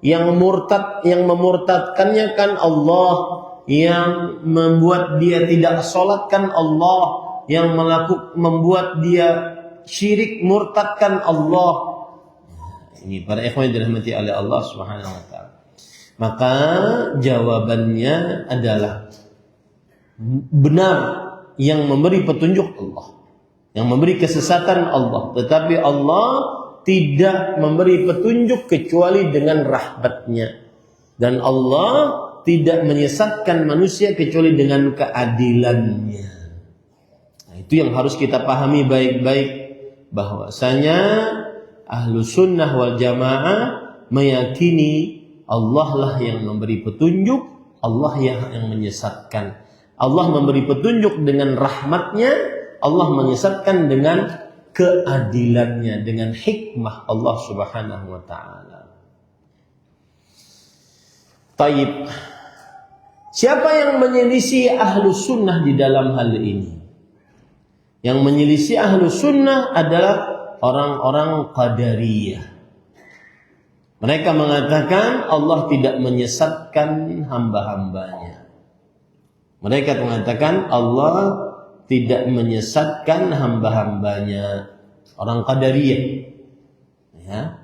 yang memurtadkannya kan Allah, yang membuat dia tidak sholat kan Allah, yang membuat dia syirik murtadkan Allah. Ini para ikhwan yang dirahmati oleh Allah Subhanahu wa ta'ala. Maka jawabannya adalah benar, yang memberi petunjuk Allah, yang memberi kesesatan Allah, tetapi Allah tidak memberi petunjuk kecuali dengan rahmatnya, dan Allah tidak menyesatkan manusia kecuali dengan keadilannya. Nah, itu yang harus kita pahami baik-baik, bahwasanya Ahlus Sunnah wal Jamaah meyakini Allah lah yang memberi petunjuk, Allah yang menyesatkan. Allah memberi petunjuk dengan rahmatnya, Allah menyesatkan dengan keadilannya, dengan hikmah Allah Subhanahu wa ta'ala. Taib. Siapa yang menyelisih Ahlus Sunnah di dalam hal ini? Yang menyelisih Ahlus Sunnah adalah orang-orang Qadariyah. Mereka mengatakan Allah tidak menyesatkan hamba-hambanya. Mereka mengatakan Allah tidak menyesatkan hamba-hambanya. Orang Qadariyah. Ya.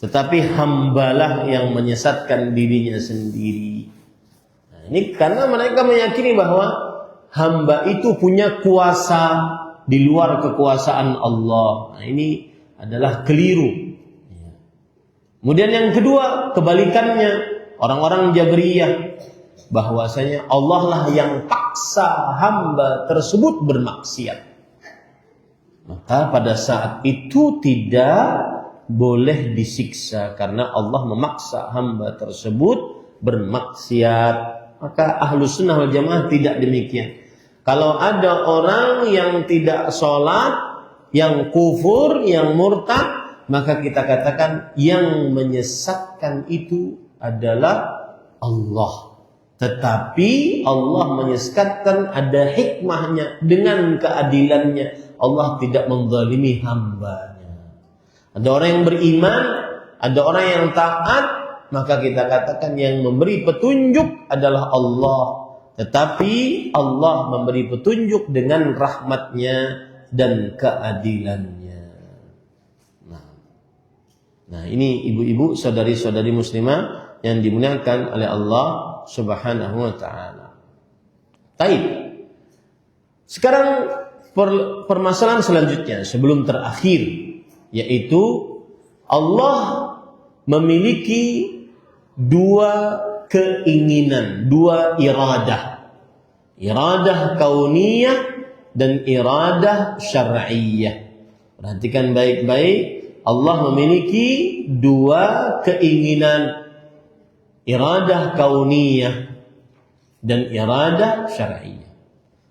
Tetapi hambalah yang menyesatkan dirinya sendiri. Nah, ini karena mereka meyakini bahwa hamba itu punya kuasa di luar kekuasaan Allah. Nah, ini adalah keliru. Kemudian yang kedua, kebalikannya, orang-orang Jabriyah, bahwasanya Allah lah yang paksa hamba tersebut bermaksiat. Maka pada saat itu tidak boleh disiksa karena Allah memaksa hamba tersebut bermaksiat. Maka Ahlus Sunnah wal Jamaah tidak demikian. Kalau ada orang yang tidak sholat, yang kufur, yang murtad, maka kita katakan yang menyesatkan itu adalah Allah. Tetapi Allah menyesatkan ada hikmahnya dengan keadilannya. Allah tidak menzalimi hambanya. Ada orang yang beriman, ada orang yang taat, maka kita katakan yang memberi petunjuk adalah Allah. Tetapi Allah memberi petunjuk dengan rahmatnya dan keadilannya. Nah, ini ibu-ibu, saudari-saudari muslimah yang dimuliakan oleh Allah Subhanahu wa taala. Baik. Sekarang permasalahan selanjutnya sebelum terakhir, yaitu Allah memiliki dua keinginan, dua iradah. Iradah kauniyah dan iradah syar'iyyah. Perhatikan baik-baik. Allah memiliki dua keinginan, iradah kauniyah dan iradah syar'iyyah.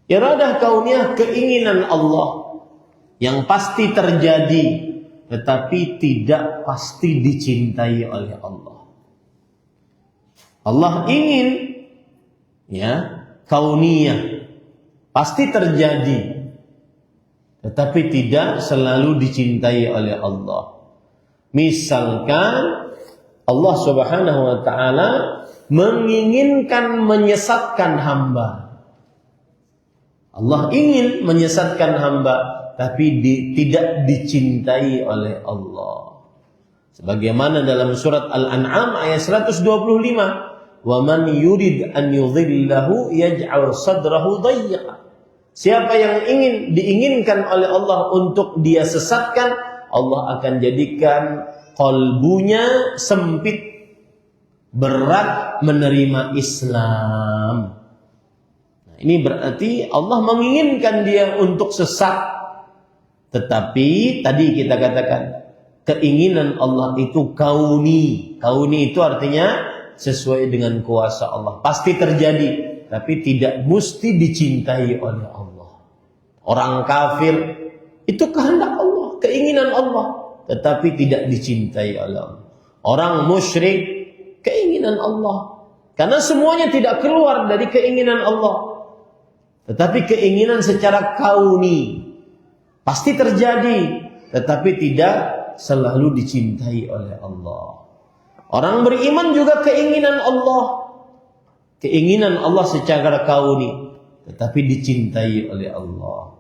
Iradah kauniyah, keinginan Allah yang pasti terjadi tetapi tidak pasti dicintai oleh Allah. Allah ingin, ya, kauniyah pasti terjadi tetapi tidak selalu dicintai oleh Allah. Misalkan Allah Subhanahu wa taala menginginkan menyesatkan hamba. Allah ingin menyesatkan hamba, tapi tidak dicintai oleh Allah. Sebagaimana dalam surat Al-An'am ayat 125, "Wa man yurid an yudhillahu yaj'al sadrahu dayyqan." Siapa yang diinginkan oleh Allah untuk dia sesatkan, Allah akan jadikan qalbunya sempit, berat menerima Islam. Nah, ini berarti Allah menginginkan dia untuk sesat. Tetapi tadi kita katakan keinginan Allah itu kauni. Kauni itu artinya sesuai dengan kuasa Allah. Pasti terjadi, tapi tidak mesti dicintai oleh Allah. Orang kafir itu kehendak Allah, keinginan Allah, tetapi tidak dicintai oleh Allah. Orang musyrik, keinginan Allah. Karena semuanya tidak keluar dari keinginan Allah. Tetapi keinginan secara kauni pasti terjadi, tetapi tidak selalu dicintai oleh Allah. Orang beriman juga keinginan Allah. Keinginan Allah secara kauni, tetapi dicintai oleh Allah.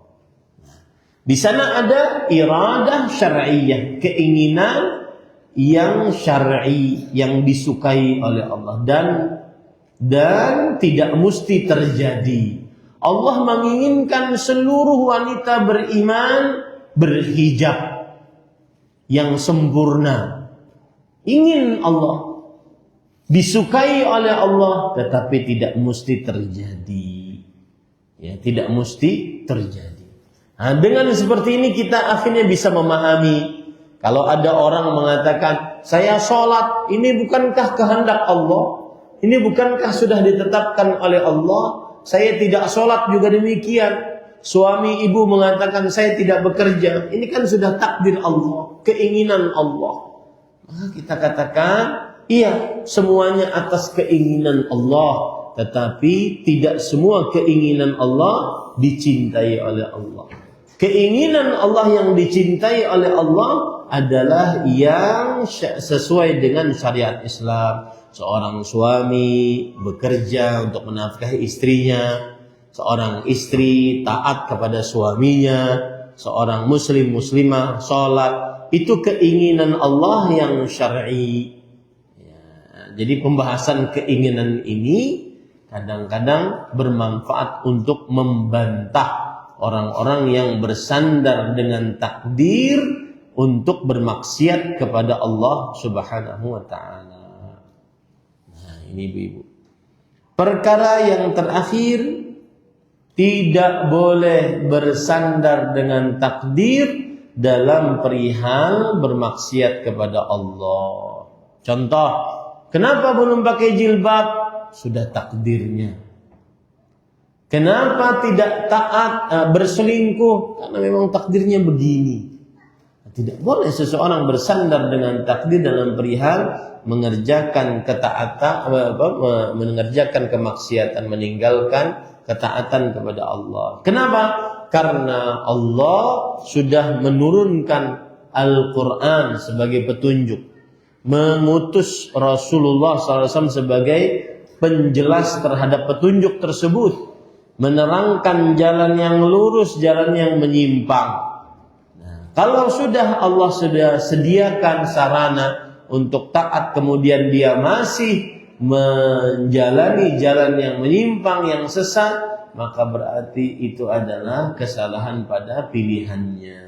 Di sana ada iradah syar'iyyah, keinginan yang syar'i, yang disukai oleh Allah dan tidak mesti terjadi. Allah menginginkan seluruh wanita beriman berhijab yang sempurna. Ingin Allah, disukai oleh Allah, tetapi tidak mesti terjadi. Ya, tidak mesti terjadi. Nah, dengan seperti ini kita akhirnya bisa memahami kalau ada orang mengatakan, saya sholat, ini bukankah kehendak Allah? Ini bukankah sudah ditetapkan oleh Allah? Saya tidak sholat juga demikian. Suami ibu mengatakan, saya tidak bekerja. Ini kan sudah takdir Allah, keinginan Allah. Maka kita katakan, iya, semuanya atas keinginan Allah. Tetapi tidak semua keinginan Allah dicintai oleh Allah. Keinginan Allah yang dicintai oleh Allah adalah yang sesuai dengan syariat Islam. Seorang suami bekerja untuk menafkahi istrinya, seorang istri taat kepada suaminya, seorang muslimah sholat. Itu keinginan Allah yang syar'i. Ya, jadi pembahasan keinginan ini kadang-kadang bermanfaat untuk membantah orang-orang yang bersandar dengan takdir untuk bermaksiat kepada Allah Subhanahu wa taala. Nah, ini ibu-ibu. Perkara yang terakhir, tidak boleh bersandar dengan takdir dalam perihal bermaksiat kepada Allah. Contoh, kenapa belum pakai jilbab? Sudah takdirnya. Kenapa tidak taat berselingkuh? Karena memang takdirnya begini. Tidak boleh seseorang bersandar dengan takdir dalam perihal mengerjakan ketaatan, mengerjakan kemaksiatan, meninggalkan ketaatan kepada Allah. Kenapa? Karena Allah sudah menurunkan Al-Quran sebagai petunjuk, mengutus Rasulullah SAW sebagai penjelas terhadap petunjuk tersebut, menerangkan jalan yang lurus, jalan yang menyimpang. Kalau Allah sudah sediakan sarana untuk taat, kemudian dia masih menjalani jalan yang menyimpang, yang sesat, maka berarti itu adalah kesalahan pada pilihannya.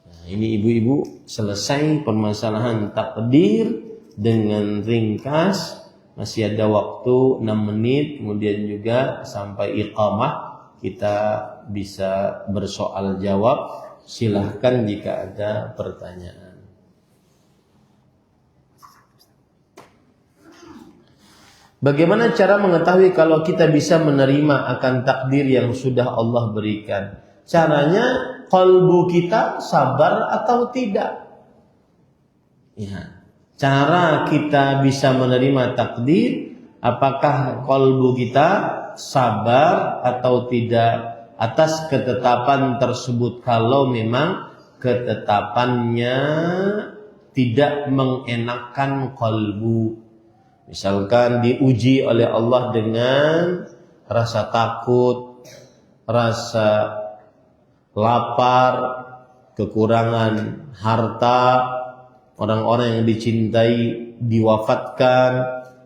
Nah, ini ibu-ibu, selesai permasalahan takdir dengan ringkas. Masih ada waktu 6 menit, kemudian juga sampai iqamah kita bisa bersoal jawab. Silahkan jika ada pertanyaan. Bagaimana cara mengetahui kalau kita bisa menerima akan takdir yang sudah Allah berikan? Caranya, qalbu kita sabar atau tidak? Ya. Cara kita bisa menerima takdir, apakah qalbu kita sabar atau tidak atas ketetapan tersebut, kalau memang ketetapannya tidak mengenakan qalbu. Misalkan diuji oleh Allah dengan rasa takut, rasa lapar, kekurangan harta, orang-orang yang dicintai diwafatkan,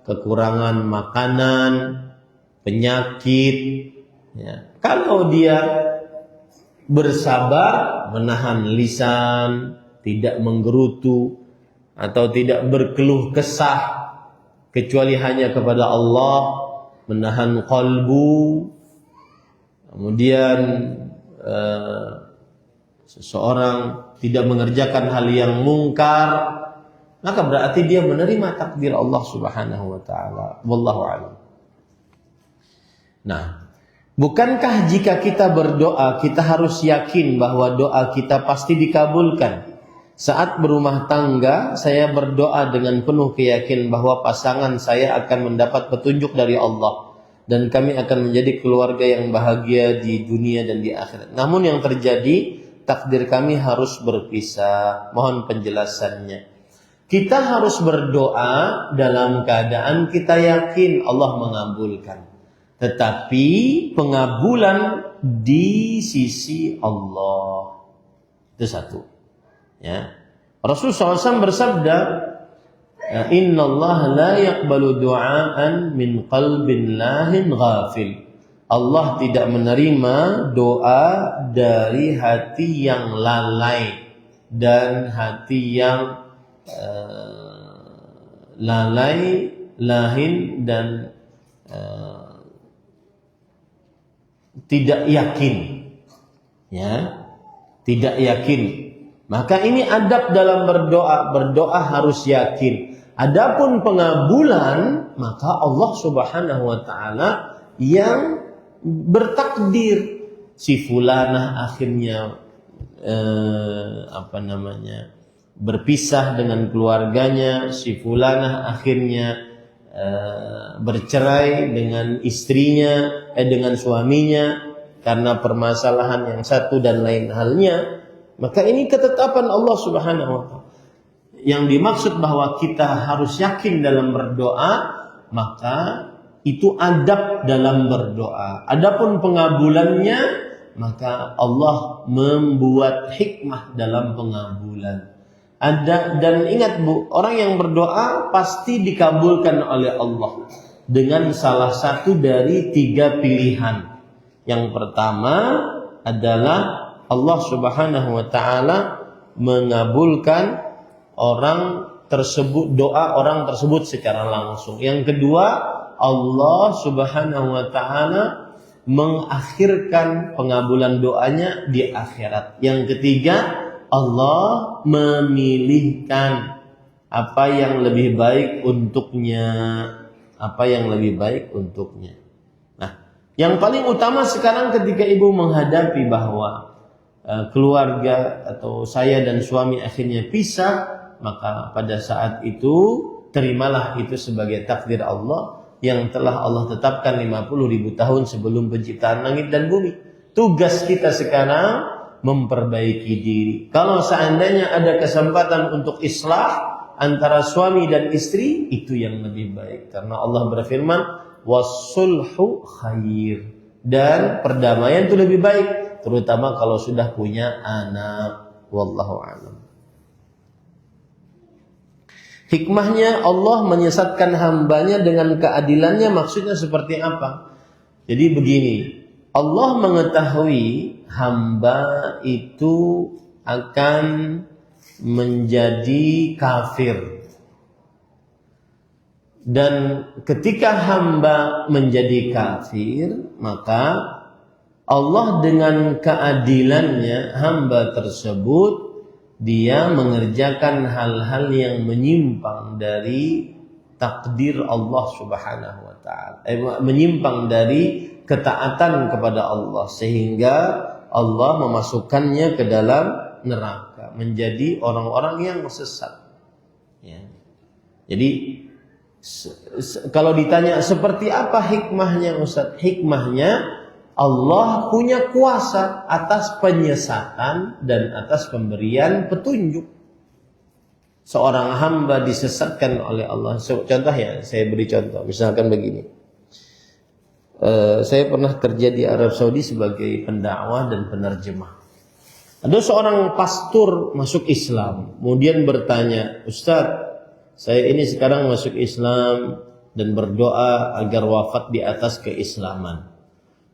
kekurangan makanan, penyakit. Ya. Kalau dia bersabar, menahan lisan, tidak menggerutu atau tidak berkeluh kesah kecuali hanya kepada Allah, menahan qalbu, kemudian seseorang tidak mengerjakan hal yang mungkar, maka berarti dia menerima takdir Allah Subhanahu wa taala. Wallahu a'lam. Nah, bukankah jika kita berdoa, kita harus yakin bahwa doa kita pasti dikabulkan? Saat berumah tangga, saya berdoa dengan penuh keyakinan bahwa pasangan saya akan mendapat petunjuk dari Allah, dan kami akan menjadi keluarga yang bahagia di dunia dan di akhirat. Namun yang terjadi, takdir kami harus berpisah. Mohon penjelasannya. Kita harus berdoa dalam keadaan kita yakin Allah mengabulkan. Tetapi pengabulan di sisi Allah. Itu satu. Ya. Rasulullah SAW bersabda, Inna Allah la yaqbalu du'aan min qalbin lahin ghafil. Allah tidak menerima doa dari hati yang lalai dan hati yang lalai, lahin dan tidak yakin. Ya, tidak yakin. Maka ini adab dalam berdoa. Berdoa harus yakin. Adapun pengabulan, maka Allah Subhanahu wa taala yang bertakdir. Si fulanah akhirnya berpisah dengan keluarganya, si fulanah akhirnya bercerai dengan istrinya, dengan suaminya karena permasalahan yang satu dan lain halnya. Maka ini ketetapan Allah Subhanahu wa taala. Yang dimaksud bahwa kita harus yakin dalam berdoa, maka itu adab dalam berdoa. Adapun pengabulannya, maka Allah membuat hikmah dalam pengabulan. Dan ingat Bu, orang yang berdoa pasti dikabulkan oleh Allah dengan salah satu dari 3 pilihan. Yang pertama adalah Allah Subhanahu wa taala mengabulkan doa orang tersebut secara langsung. Yang kedua, Allah Subhanahu wa taala mengakhirkan pengabulan doanya di akhirat. Yang ketiga, Allah memilihkan apa yang lebih baik untuknya. Nah, yang paling utama sekarang ketika ibu menghadapi bahwa keluarga atau saya dan suami akhirnya pisah, maka pada saat itu terimalah itu sebagai takdir Allah yang telah Allah tetapkan 50.000 tahun sebelum penciptaan langit dan bumi. Tugas kita sekarang memperbaiki diri. Kalau seandainya ada kesempatan untuk islah antara suami dan istri, itu yang lebih baik. Karena Allah berfirman, "Was-sulhu khair." Dan perdamaian itu lebih baik, terutama kalau sudah punya anak. Wallahu a'lam. Hikmahnya Allah menyesatkan hambanya dengan keadilannya, maksudnya seperti apa? Jadi begini, Allah mengetahui hamba itu akan menjadi kafir. Dan ketika hamba menjadi kafir, maka Allah dengan keadilannya hamba tersebut dia mengerjakan hal-hal yang menyimpang dari takdir Allah Subhanahu wa taala. Menyimpang dari ketaatan kepada Allah sehingga Allah memasukkannya ke dalam neraka, menjadi orang-orang yang sesat. Ya. Jadi kalau ditanya seperti apa hikmahnya Ustaz? Hikmahnya Allah punya kuasa atas penyesatan dan atas pemberian petunjuk. Seorang hamba disesatkan oleh Allah. Contoh ya, saya beri contoh. Misalkan begini. Saya pernah kerja di Arab Saudi sebagai pendakwah dan penerjemah. Ada seorang pastor masuk Islam, kemudian bertanya, "Ustaz, saya ini sekarang masuk Islam dan berdoa agar wafat di atas keislaman.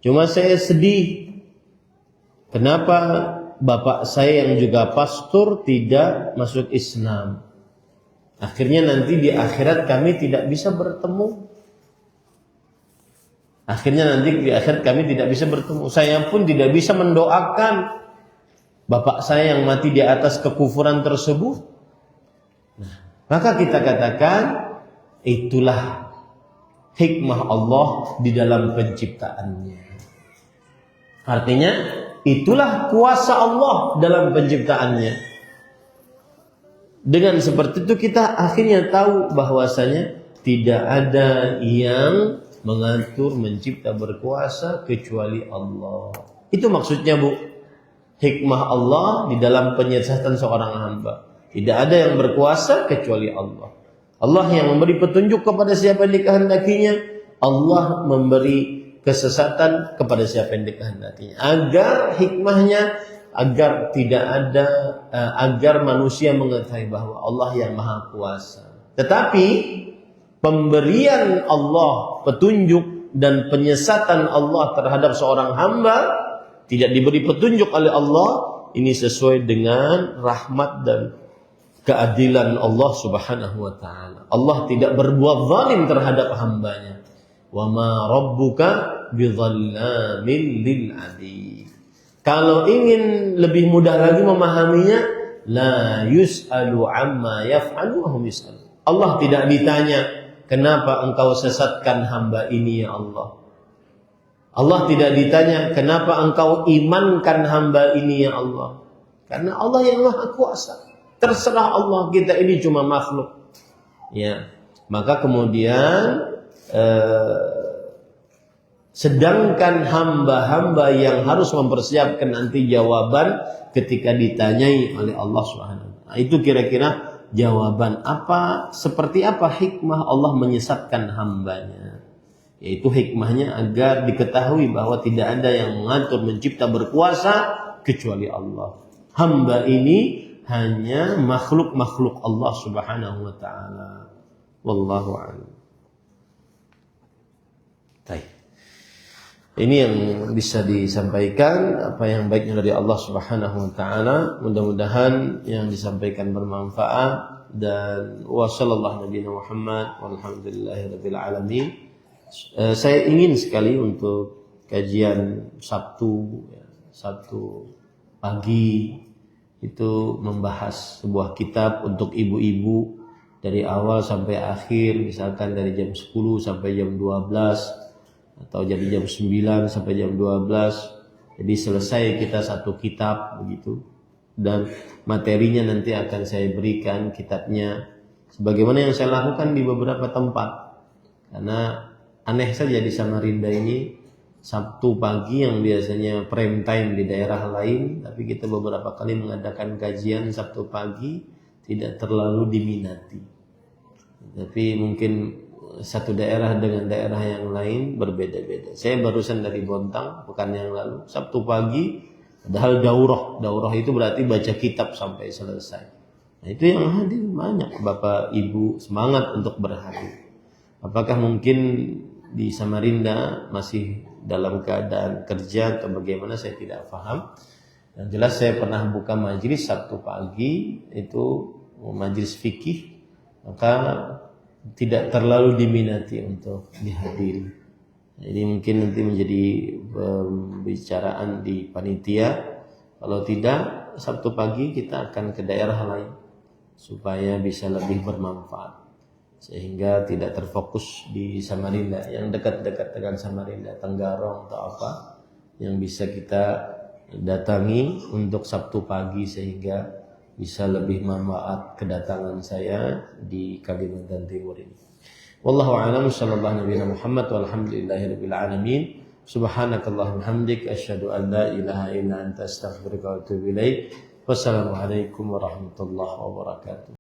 Cuma saya sedih, kenapa bapak saya yang juga pastor tidak masuk Islam? Akhirnya nanti di akhirat kami tidak bisa bertemu. Saya pun tidak bisa mendoakan bapak saya yang mati di atas kekufuran tersebut." Nah, maka kita katakan itulah hikmah Allah di dalam penciptaannya. Artinya itulah kuasa Allah dalam penciptaannya. Dengan seperti itu kita akhirnya tahu bahwasanya tidak ada yang mengatur, mencipta, berkuasa kecuali Allah. Itu maksudnya Bu, hikmah Allah di dalam penyesatan seorang hamba. Tidak ada yang berkuasa kecuali Allah. Allah yang memberi petunjuk kepada siapa yang dikehendakinya. Allah memberi kesesatan kepada siapa yang dikehendakinya. Agar hikmahnya, agar tidak ada, agar manusia mengetahui bahwa Allah yang maha kuasa. Tetapi pemberian Allah petunjuk dan penyesatan Allah terhadap seorang hamba tidak diberi petunjuk oleh Allah, ini sesuai dengan rahmat dan keadilan Allah Subhanahu wa taala. Allah tidak berbuat zalim terhadap hambanya. Wa ma rabbuka bidzallamin lil abid. Kalau ingin lebih mudah lagi memahaminya, la yus'alu amma yaf'alu wa hum yus'alun. Allah tidak ditanya, kenapa engkau sesatkan hamba ini ya Allah? Allah tidak ditanya, kenapa engkau imankan hamba ini ya Allah? Karena Allah yang maha kuasa. Terserah Allah, kita ini cuma makhluk. Ya, maka kemudian Sedangkan hamba-hamba yang harus mempersiapkan nanti jawaban ketika ditanyai oleh Allah Subhanahu wa taala. Nah, itu kira-kira jawaban seperti apa hikmah Allah menyesatkan hambanya. Yaitu hikmahnya agar diketahui bahwa tidak ada yang mengatur, mencipta, berkuasa kecuali Allah. Hamba ini hanya makhluk-makhluk Allah Subhanahu wa taala. Wallahu a'lam. Baik. Ini yang bisa disampaikan, apa yang baiknya dari Allah Subhanahu wa taala. Mudah-mudahan yang disampaikan bermanfaat, dan wa sallallahu nabiyana Muhammad walhamdulillahirabbil alamin. Saya ingin sekali untuk kajian Sabtu pagi itu membahas sebuah kitab untuk ibu-ibu dari awal sampai akhir, misalkan dari jam 10 sampai jam 12 atau jadi jam 9 sampai jam 12. Jadi selesai kita satu kitab begitu, dan materinya nanti akan saya berikan kitabnya sebagaimana yang saya lakukan di beberapa tempat. Karena aneh saja di Samarinda ini Sabtu pagi yang biasanya prime time di daerah lain, tapi kita beberapa kali mengadakan kajian Sabtu pagi tidak terlalu diminati. Tapi mungkin satu daerah dengan daerah yang lain berbeda-beda. Saya barusan dari Bontang pekan yang lalu, Sabtu pagi, padahal daurah itu berarti baca kitab sampai selesai. Nah, itu yang hadir banyak Bapak Ibu, semangat untuk berhadir. Apakah mungkin di Samarinda masih dalam keadaan kerja atau bagaimana, saya tidak paham. Yang jelas saya pernah buka majelis Sabtu pagi, itu majelis fikih, maka tidak terlalu diminati untuk dihadiri. Jadi mungkin nanti menjadi pembicaraan di panitia. Kalau tidak, Sabtu pagi kita akan ke daerah lain supaya bisa lebih bermanfaat, sehingga tidak terfokus di Samarinda. Yang dekat-dekat dengan Samarinda, Tenggarong atau apa, yang bisa kita datangi untuk Sabtu pagi sehingga bisa lebih manfaat kedatangan saya di Kalimantan Timur ini. Wallahu a'lam, sallallahu nabiyana Muhammad walhamdulillahirabbil alamin. Subhanakallahumma hamdik asyhadu an la ilaha illa anta astaghfiruka wa atubu ilaik. Wassalamualaikum warahmatullahi wabarakatuh.